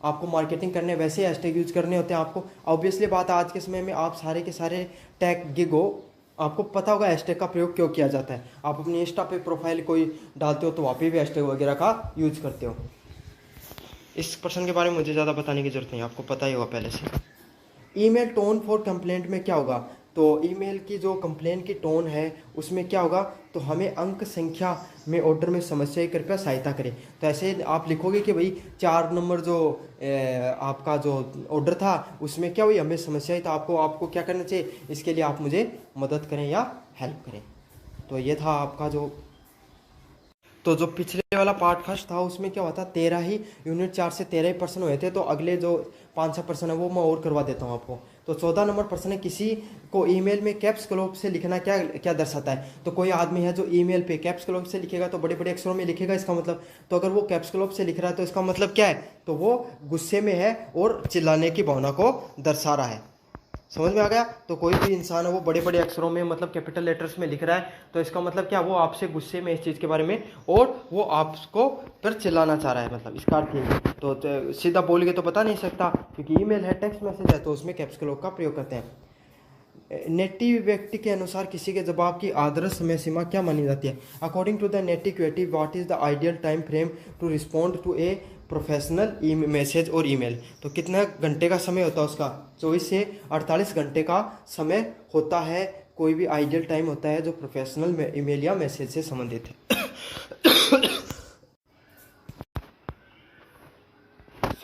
आपको मार्केटिंग करने वैसे हैशटैग यूज करने होते हैं आपको। ऑब्वियसली बात है, आज के समय में आप सारे के सारे टैग गिग हो, आपको पता होगा हैशटैग का प्रयोग क्यों किया जाता है। आप अपनी इंस्टा पे प्रोफाइल कोई डालते हो तो वहाँ पे भी हैशटैग वगैरह का यूज करते हो। इस प्रश्न के बारे में मुझे ज़्यादा बताने की जरूरत नहीं, आपको पता ही होगा पहले से। ईमेल टोन फॉर कंप्लेंट में क्या होगा? तो ईमेल की जो कंप्लेंट की टोन है उसमें क्या होगा? तो हमें अंक संख्या में ऑर्डर में समस्या कृपया सहायता करें। तो ऐसे आप लिखोगे कि भाई 4 नंबर जो आपका जो ऑर्डर था उसमें क्या हुई, हमें समस्या है, तो आपको क्या करना चाहिए, इसके लिए आप मुझे मदद करें या हेल्प करें। तो ये था आपका तो जो पिछले वाला पार्ट फर्स्ट था उसमें क्या हुआ था, 13 ही यूनिट 4 से 13 ही प्रश्न हुए थे। तो अगले जो 5-6 प्रश्न है वो मैं और करवा देता हूँ आपको। तो 14 नंबर प्रश्न है, किसी को ईमेल में कैप्स लॉक से लिखना क्या क्या दर्शाता है? तो कोई आदमी है जो ईमेल पे कैप्स लॉक से लिखेगा तो बड़े बड़े अक्षरों में लिखेगा, इसका मतलब। तो अगर वो कैप्स लॉक से लिख रहा है तो इसका मतलब क्या है? तो वो गुस्से में है और चिल्लाने की भावना को दर्शा रहा है। समझ में आ गया? तो कोई भी इंसान है वो बड़े बड़े अक्षरों में मतलब कैपिटल लेटर्स में लिख रहा है तो इसका मतलब क्या, वो आपसे गुस्से में इस चीज़ के बारे में, और वो आपको पर चिल्लाना चाह रहा है, मतलब इसका अर्थ यही। तो सीधा बोल के तो बता नहीं सकता क्योंकि ईमेल है, टेक्स्ट मैसेज है, तो उसमें कैप्स लॉक का प्रयोग करते हैं। नेटिव व्यक्ति के अनुसार किसी के जवाब की आदर्श समय सीमा क्या मानी जाती है? According to the native what is the ideal time frame to respond to a professional message और ईमेल? तो कितना घंटे का समय होता है उसका? 24 से 48 घंटे का समय होता है। कोई भी आइडियल टाइम होता है जो प्रोफेशनल ईमेल या मैसेज से संबंधित है।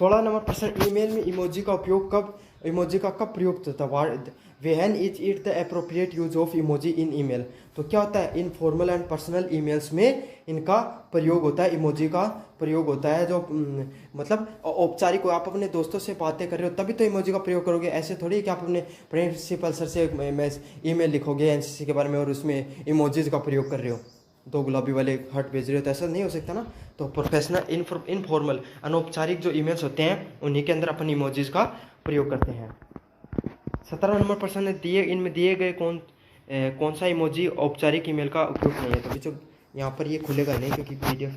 16 नंबर प्रश्न, ईमेल में इमोजी का उपयोग कब, इमोजी का कब प्रयुक्त होता है? When is it the appropriate use of emoji in email? तो क्या होता है, इनफॉर्मल एंड पर्सनल ईमेल्स में इनका प्रयोग होता है, इमोजी का प्रयोग होता है। जो मतलब औपचारिक, आप अपने दोस्तों से बातें कर रहे हो तभी तो इमोजी का प्रयोग करोगे। ऐसे थोड़ी कि आप अपने प्रिंसिपल सर से ईमेल लिखोगे एनसीसी के बारे में और उसमें इमोजीज का प्रयोग कर रहे हो, 2 गुलाबी वाले हार्ट भेज रहे हो, तो ऐसा नहीं हो सकता ना। तो प्रोफेशनल इनफॉर्मल अनौपचारिक जो ईमेल्स होते हैं उन्हीं के अंदर अपन इमोजीज का प्रयोग करते हैं। 17 नंबर प्रश्न है, इनमें दिए गए कौन सा इमोजी औपचारिक ईमेल का उपयोग नहीं है? तो बच्चों यहाँ पर ये खुलेगा नहीं क्योंकि पीडीएफ।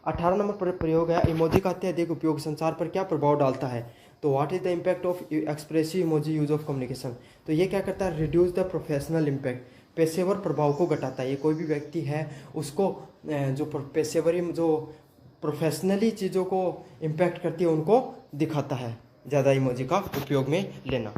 18 नंबर प्रयोग है, इमोजी का अत्यधिक उपयोग संचार पर क्या प्रभाव डालता है? तो what is the impact of expressive emoji use of communication? तो ये क्या करता है, रिड्यूस द प्रोफेशनल इम्पैक्ट, पेशेवर प्रभाव को घटाता है। ये कोई भी व्यक्ति है उसको जो पेशेवरी जो प्रोफेशनली चीज़ों को इम्पैक्ट करती है उनको दिखाता है ज़्यादा इमोजी का उपयोग में लेना।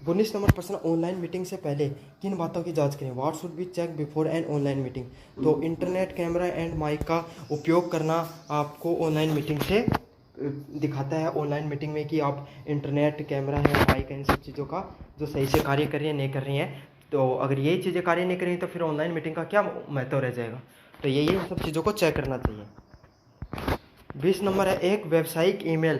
19 नंबर प्रश्न, ऑनलाइन मीटिंग से पहले किन बातों की जांच करें? What should be check before an online meeting? तो इंटरनेट, कैमरा एंड माइक का उपयोग करना आपको ऑनलाइन मीटिंग से दिखाता है, ऑनलाइन मीटिंग में कि आप इंटरनेट, कैमरा है, माइक है, इन सब चीज़ों का जो सही से कार्य कर रही है नहीं कर रही हैं। तो अगर यही चीज़ें कार्य नहीं करेंगी तो फिर ऑनलाइन मीटिंग का क्या महत्व रह जाएगा? तो यही इन सब चीज़ों को चेक करना चाहिए। 20 नंबर है, एक व्यावसायिक ईमेल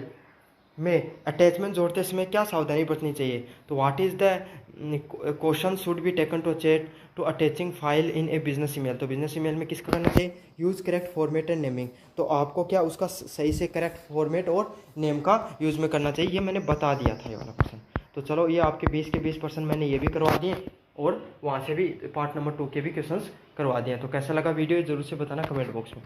में अटैचमेंट जोड़ते समय क्या सावधानी बरतनी चाहिए? तो what is the question should be taken to check to attaching file in a business email? तो बिजनेस ईमेल में किसका करना चाहिए? Use correct format and naming. तो आपको क्या उसका सही से करेक्ट फॉर्मेट और नेम का यूज में करना चाहिए, ये मैंने बता दिया था ये वाला क्वेश्चन। तो चलो ये आपके 20 के 20% मैंने ये भी करवा दिए और वहाँ से भी पार्ट नंबर 2 के भी क्वेश्चंस करवा दिए। तो कैसा लगा वीडियो जरूर से बताना कमेंट बॉक्स में।